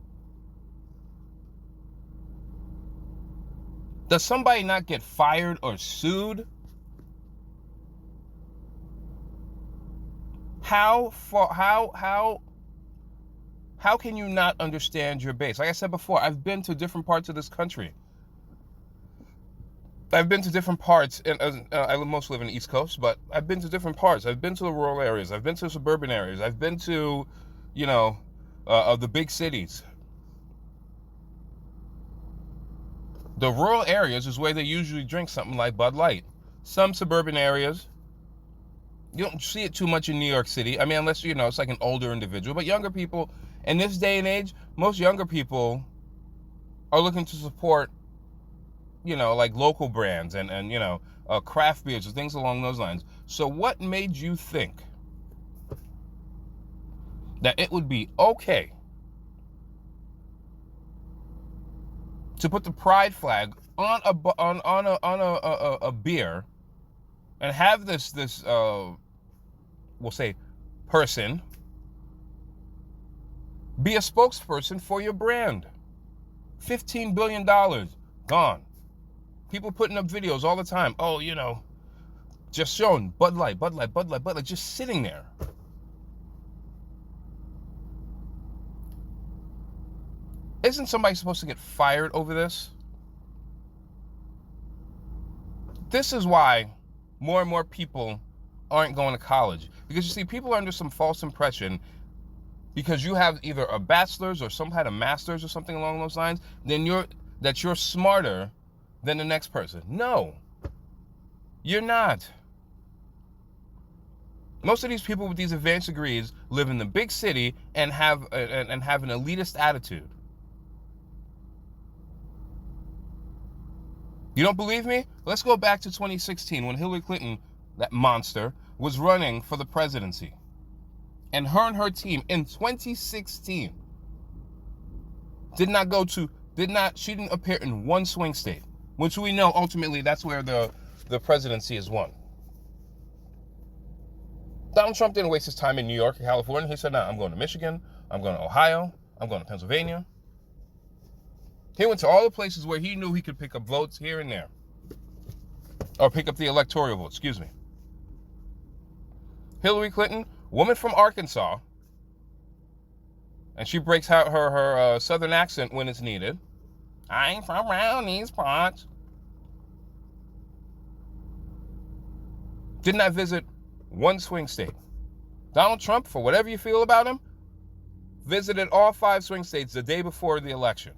Does somebody not get fired or sued? How can you not understand your base? Like I said before, I've been to different parts of this country. I've been to different parts, and I mostly live in the East Coast, but I've been to different parts. I've been to the rural areas. I've been to suburban areas. I've been to, of the big cities. The rural areas is where they usually drink something like Bud Light. Some suburban areas, you don't see it too much in New York City. I mean, unless, it's like an older individual. But younger people, in this day and age, most younger people are looking to support, like local brands and craft beers and things along those lines. So what made you think that it would be okay to put the pride flag on a beer and have this we'll say person Be a spokesperson for your brand. $15 billion gone. People putting up videos all the time. Oh, just showing Bud Light, just sitting there. Isn't somebody supposed to get fired over this? This is why more and more people aren't going to college. Because you see, people are under some false impression because you have either a bachelor's or some kind of master's or something along those lines, then you're smarter than the next person. No, you're not. Most of these people with these advanced degrees live in the big city and have an elitist attitude. You don't believe me? Let's go back to 2016 when Hillary Clinton, that monster, was running for the presidency. And her team in 2016 she didn't appear in one swing state, which we know ultimately that's where the presidency is won. Donald Trump didn't waste his time in New York or California. He said, I'm going to Michigan, I'm going to Ohio, I'm going to Pennsylvania. He went to all the places where he knew he could pick up votes here and there. Or pick up the electoral vote, excuse me. Hillary Clinton, woman from Arkansas, and she breaks out her southern accent when it's needed. I ain't from around these parts. Did not visit one swing state. Donald Trump, for whatever you feel about him, visited all 5 swing states the day before the election.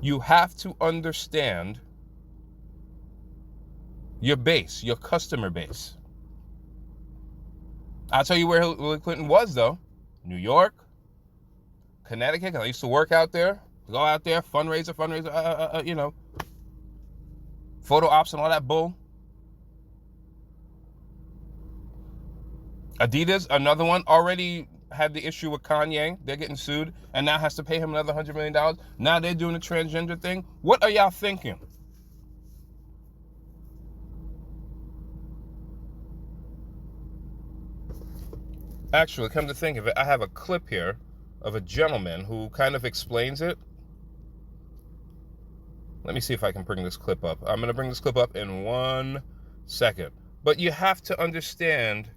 You have to understand your base, your customer base. I'll tell you where Hillary Clinton was, though. New York, Connecticut, 'cause I used to work out there. Go out there, fundraiser, photo ops and all that bull. Adidas, another one, already had the issue with Kanye. They're getting sued and now has to pay him another $100 million. Now they're doing the transgender thing. What are y'all thinking? Actually, come to think of it, I have a clip here of a gentleman who kind of explains it. Let me see if I can bring this clip up. I'm going to bring this clip up in 1 second. But you have to understand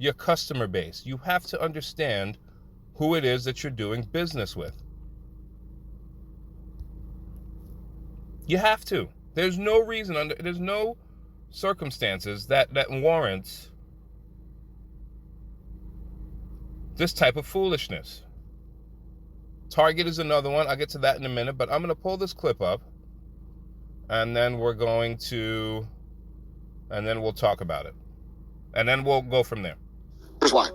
your customer base. You have to understand who it is that you're doing business with. You have to. There's no reason, there's no circumstances that warrants this type of foolishness. Target is another one. I'll get to that in a minute, but I'm going to pull this clip up and then we'll talk about it. And then we'll go from there. Here's why.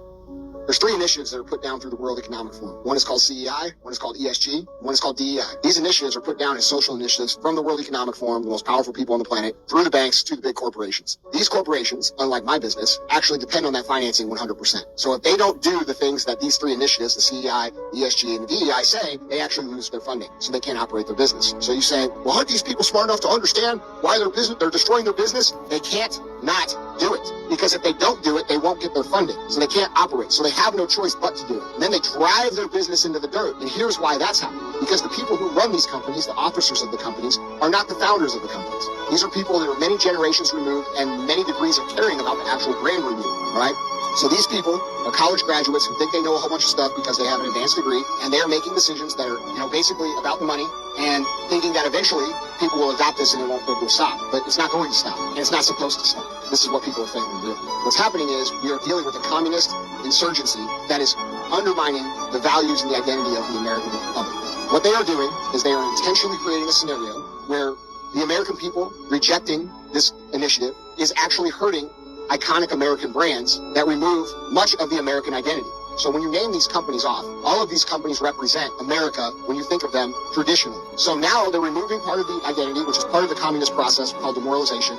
There's 3 initiatives that are put down through the World Economic Forum. One is called CEI, one is called ESG, one is called DEI. These initiatives are put down as social initiatives from the World Economic Forum, the most powerful people on the planet, through the banks to the big corporations. These corporations, unlike my business, actually depend on that financing 100%. So if they don't do the things that these 3 initiatives, the CEI, ESG, and the DEI say, they actually lose their funding. So they can't operate their business. So you say, well, aren't these people smart enough to understand why they're destroying their business? They can't not do it. Because if they don't do it, they won't get their funding. So they can't operate. So they have no choice but to do it. And then they drive their business into the dirt. And here's why that's happening. Because the people who run these companies, the officers of the companies, are not the founders of the companies. These are people that are many generations removed and many degrees of caring about the actual brand review, right? So these people are college graduates who think they know a whole bunch of stuff because they have an advanced degree, and they are making decisions that are, basically about the money and thinking that eventually people will adopt this and it will stop. But it's not going to stop, and it's not supposed to stop. This is what people are thinking. What's happening is we are dealing with a communist insurgency that is undermining the values and the identity of the American Republic. What they are doing is they are intentionally creating a scenario where the American people rejecting this initiative is actually hurting iconic American brands that remove much of the American identity. So when you name these companies off, all of these companies represent America when you think of them traditionally. So now they're removing part of the identity, which is part of the communist process called demoralization.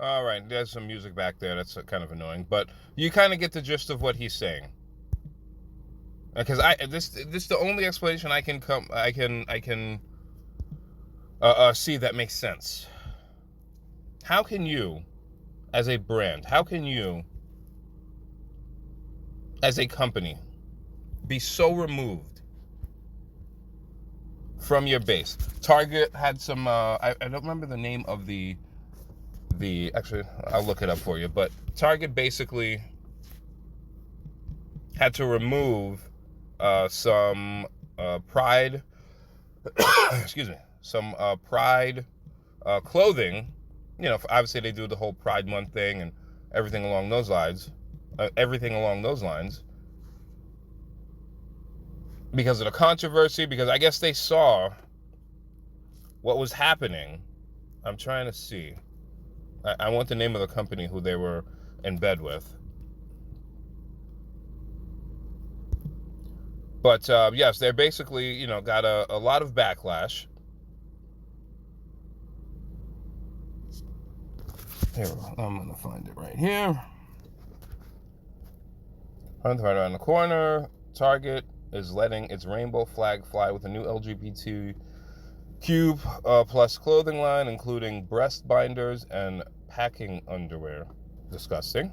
All right, there's some music back there. That's kind of annoying, but you kind of get the gist of what he's saying. Because this is the only explanation I can see that makes sense. How can you, as a brand, how can you as a company, be so removed from your base. Target had some, I don't remember the name of the, actually, I'll look it up for you, but Target basically had to remove some Pride, excuse me, some Pride clothing. You know, obviously they do the whole Pride Month thing and everything along those lines. Because of the controversy, because I guess they saw what was happening. I'm trying to see. I want the name of the company who they were in bed with. But yes, they're basically, you know, got a lot of backlash. Here, I'm going to find it right here. Right around the corner, Target is letting its rainbow flag fly with a new LGBTQ plus clothing line, including breast binders and packing underwear. Disgusting.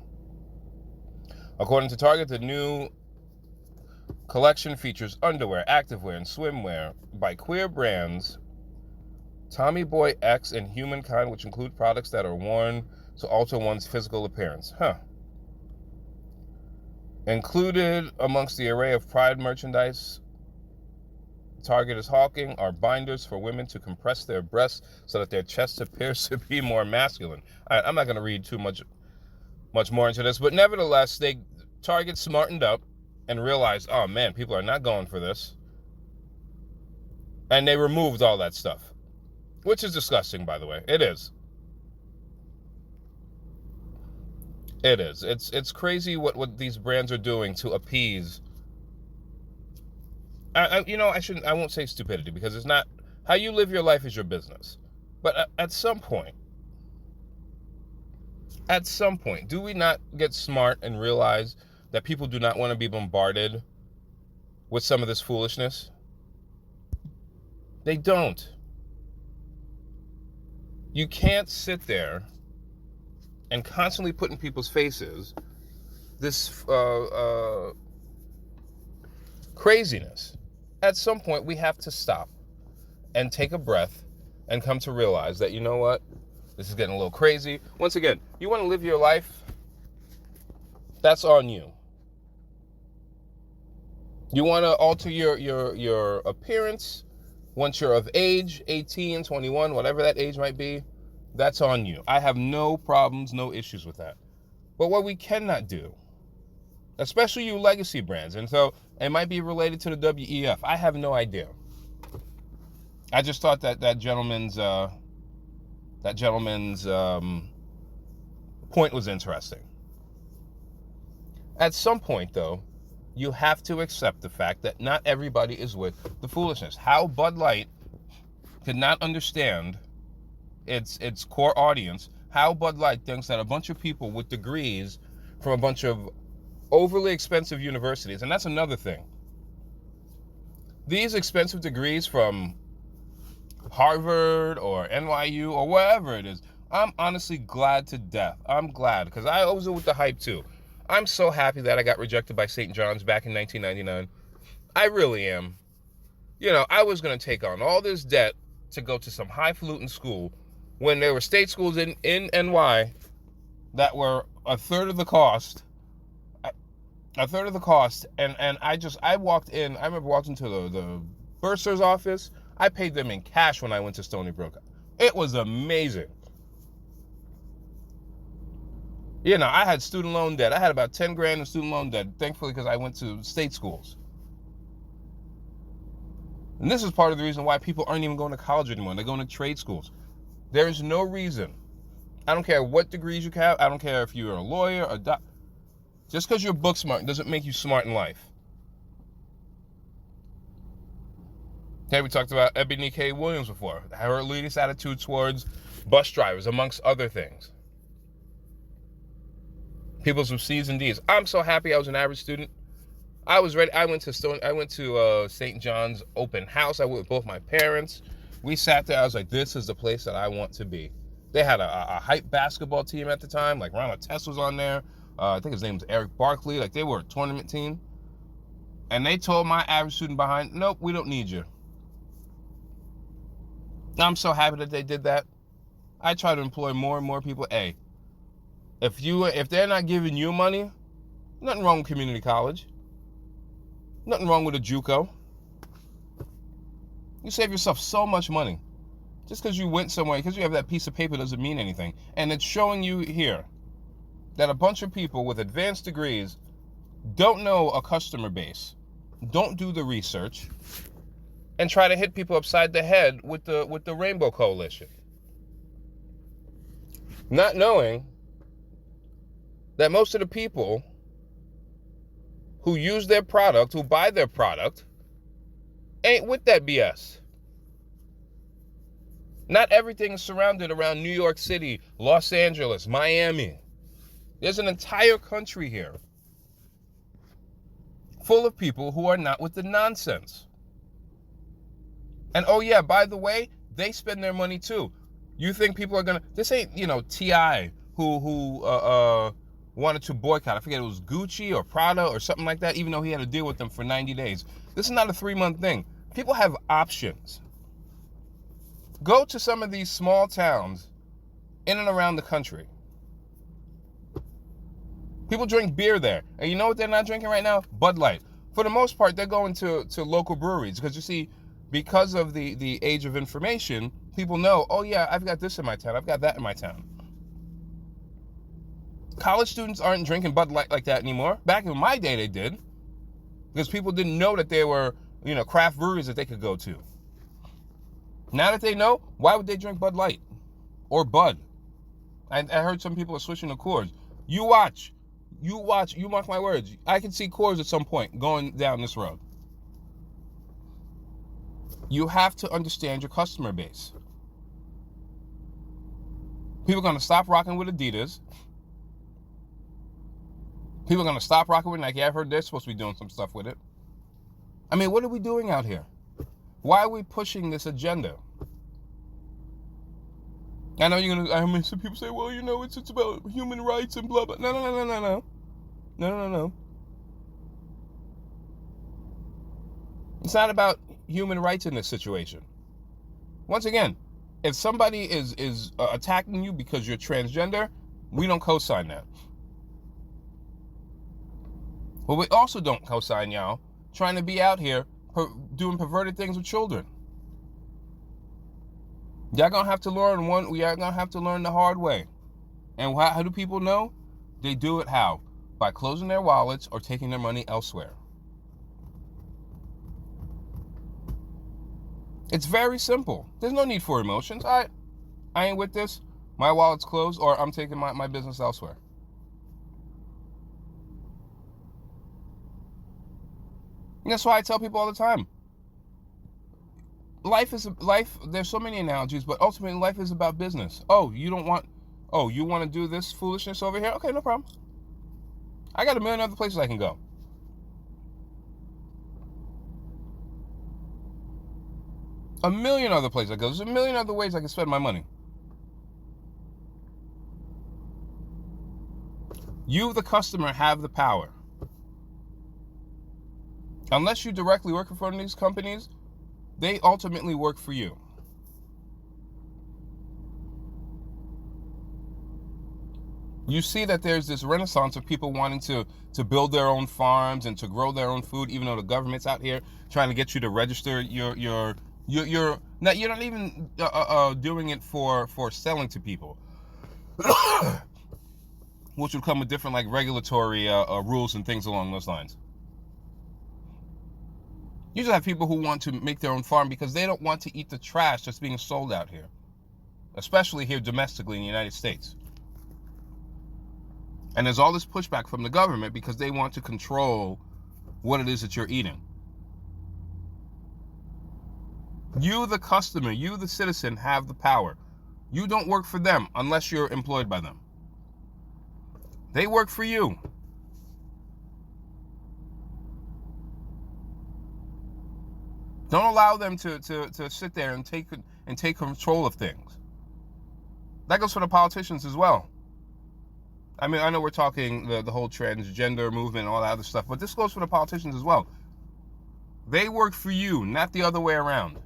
According to Target, the new collection features underwear, activewear, and swimwear by queer brands Tommy Boy X and Humankind, which include products that are worn to alter one's physical appearance. Included amongst the array of Pride merchandise Target is hawking are binders for women to compress their breasts so that their chest appears to be more masculine. I'm not going to read too much more into this, but nevertheless, Target smartened up and realized, oh man, people are not going for this. And they removed all that stuff, which is disgusting, by the way. It is. It is. It's crazy what these brands are doing to appease. I won't say stupidity, because it's not. How you live your life is your business. But at some point, do we not get smart and realize that people do not want to be bombarded with some of this foolishness? They don't. You can't sit there and constantly put in people's faces this craziness. At some point, we have to stop and take a breath and come to realize that, you know what? This is getting a little crazy. Once again, you want to live your life? That's on you. You want to alter your appearance once you're of age, 18, 21, whatever that age might be, that's on you. I have no problems, no issues with that. But what we cannot do, especially you legacy brands, and so it might be related to the WEF. I have no idea. I just thought that gentleman's point was interesting. At some point, though, you have to accept the fact that not everybody is with the foolishness. How Bud Light could not understand its core audience, how Bud Light thinks that a bunch of people with degrees from a bunch of overly expensive universities, and that's another thing. These expensive degrees from Harvard or NYU or wherever it is, I'm honestly glad to death. I'm glad, because I was with the hype too. I'm so happy that I got rejected by St. John's back in 1999. I really am. You know, I was going to take on all this debt to go to some highfalutin school when there were state schools in NY that were a third of the cost. And I walked in. I remember walking to the bursar's office. I paid them in cash when I went to Stony Brook. It was amazing. You know, I had student loan debt. I had about 10 grand in student loan debt, thankfully, because I went to state schools. And this is part of the reason why people aren't even going to college anymore. They're going to trade schools. There is no reason. I don't care what degrees you have. I don't care if you're a lawyer or just because you're book smart doesn't make you smart in life. Okay, we talked about Ebony K. Williams before. Her elitist attitude towards bus drivers, amongst other things. People's with C's and D's. I'm so happy I was an average student. I was ready. I went to St. John's open house. I went with both my parents. We sat there. I was like, this is the place that I want to be. They had a hype basketball team at the time. Like Ron Artest was on there. I think his name's Eric Barkley. Like, they were a tournament team. And they told my average student behind, nope, we don't need you. I'm so happy that they did that. I try to employ more and more people. Hey, if they're not giving you money, nothing wrong with community college. Nothing wrong with a JUCO. You save yourself so much money. Just because you went somewhere, because you have that piece of paper doesn't mean anything. And it's showing you here that a bunch of people with advanced degrees don't know a customer base, don't do the research, and try to hit people upside the head with the Rainbow Coalition. Not knowing that most of the people who use their product, who buy their product, ain't with that BS. Not everything is surrounded around New York City, Los Angeles, Miami. There's an entire country here full of people who are not with the nonsense. And oh yeah, by the way, they spend their money too. You think people are gonna, this ain't, T.I. who wanted to boycott. I forget, it was Gucci or Prada or something like that, even though he had to deal with them for 90 days. This is not a 3-month thing. People have options. Go to some of these small towns in and around the country. People drink beer there. And you know what they're not drinking right now? Bud Light. For the most part, they're going to local breweries. Because you see, because of the age of information, people know, oh yeah, I've got this in my town. I've got that in my town. College students aren't drinking Bud Light like that anymore. Back in my day, they did. Because people didn't know that there were, craft breweries that they could go to. Now that they know, why would they drink Bud Light? Or Bud? I heard some people are switching to Coors. You watch, you mark my words. I can see Coors at some point going down this road. You have to understand your customer base. People are going to stop rocking with Adidas. People are going to stop rocking with Nike. I've heard they're supposed to be doing some stuff with it. I mean, what are we doing out here? Why are we pushing this agenda? I know some people say, well, it's about human rights and blah, blah. No. It's not about human rights in this situation. Once again, if somebody is attacking you because you're transgender, we don't co-sign that. But we also don't co-sign y'all trying to be out here doing perverted things with children. Y'all gonna have to learn the hard way. And how do people know? They do it how? By closing their wallets or taking their money elsewhere. It's very simple. There's no need for emotions. I ain't with this. My wallet's closed, or I'm taking my business elsewhere. And that's why I tell people all the time. Life, there's so many analogies, but ultimately life is about business. You want to do this foolishness over here? Okay, no problem. I got a million other places I can go. A million other places I go. There's a million other ways I can spend my money. You, the customer, have the power. Unless you directly work for one of these companies, they ultimately work for you. You see that there's this renaissance of people wanting to build their own farms and to grow their own food, even though the government's out here trying to get you to register you're not even doing it for selling to people, which would come with different regulatory rules and things along those lines. You just have people who want to make their own farm because they don't want to eat the trash that's being sold out here, especially here domestically in the United States. And there's all this pushback from the government because they want to control what it is that you're eating. You, the customer, you, the citizen, have the power. You don't work for them unless you're employed by them. They work for you. Don't allow them to sit there and take control of things. That goes for the politicians as well. I mean, I know we're talking the whole transgender movement and all that other stuff, but this goes for the politicians as well. They work for you, not the other way around.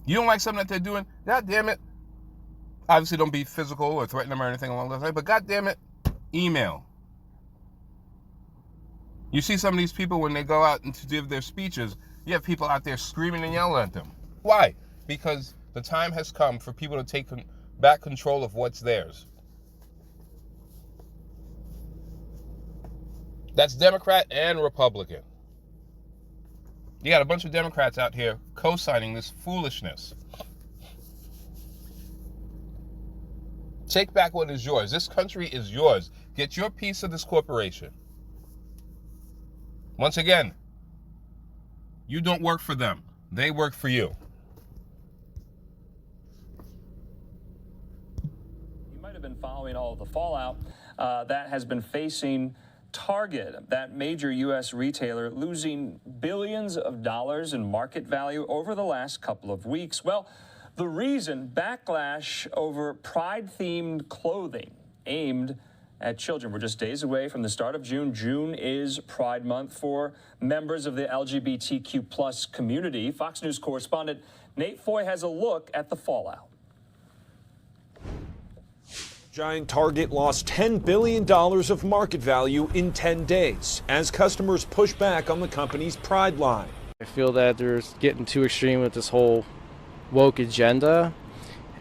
You don't like something that they're doing? God damn it. Obviously, don't be physical or threaten them or anything along those lines, but God damn it, email. You see some of these people when they go out and to give their speeches, you have people out there screaming and yelling at them. Why? Because the time has come for people to take back control of what's theirs. That's Democrat and Republican. You got a bunch of Democrats out here co-signing this foolishness. Take back what is yours. This country is yours. Get your piece of this corporation. Once again, you don't work for them. They work for you. You might have been following all of the fallout that has been facing Target, that major U.S. retailer, losing billions of dollars in market value over the last couple of weeks. Well, the reason, backlash over pride-themed clothing aimed at children. We're just days away from the start of June. June is Pride Month for members of the LGBTQ plus community. Fox News correspondent Nate Foy has a look at the fallout. Giant Target lost $10 billion of market value in 10 days as customers push back on the company's Pride line. I feel that they're getting too extreme with this whole woke agenda,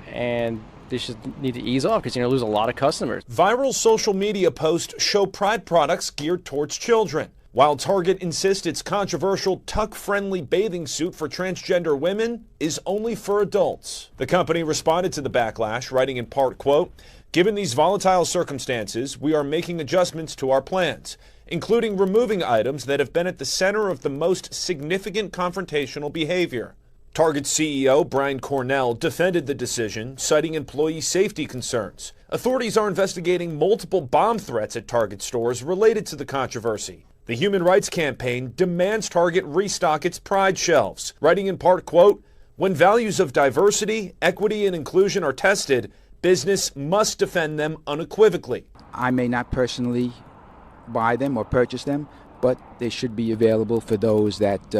and they should need to ease off because you're going to lose a lot of customers. Viral social media posts show Pride products geared towards children, while Target insists its controversial tuck-friendly bathing suit for transgender women is only for adults. The company responded to the backlash, writing in part, quote, "Given these volatile circumstances, we are making adjustments to our plans, including removing items that have been at the center of the most significant confrontational behavior." Target CEO Brian Cornell defended the decision, citing employee safety concerns. Authorities are investigating multiple bomb threats at Target stores related to the controversy. The Human Rights Campaign demands Target restock its Pride shelves, writing in part, quote, "When values of diversity, equity, and inclusion are tested, business must defend them unequivocally." I may not personally buy them or purchase them, but they should be available for those that,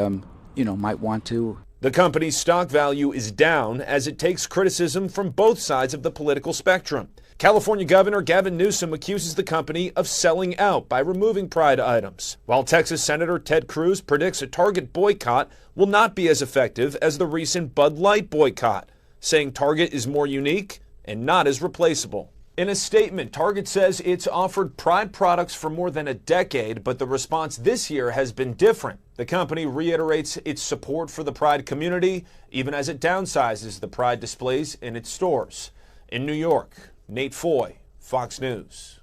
might want to. The company's stock value is down as it takes criticism from both sides of the political spectrum. California Governor Gavin Newsom accuses the company of selling out by removing Pride items, while Texas Senator Ted Cruz predicts a Target boycott will not be as effective as the recent Bud Light boycott, saying Target is more unique and not as replaceable. In a statement, Target says it's offered Pride products for more than a decade, but the response this year has been different. The company reiterates its support for the Pride community, even as it downsizes the Pride displays in its stores. In New York, Nate Foy, Fox News.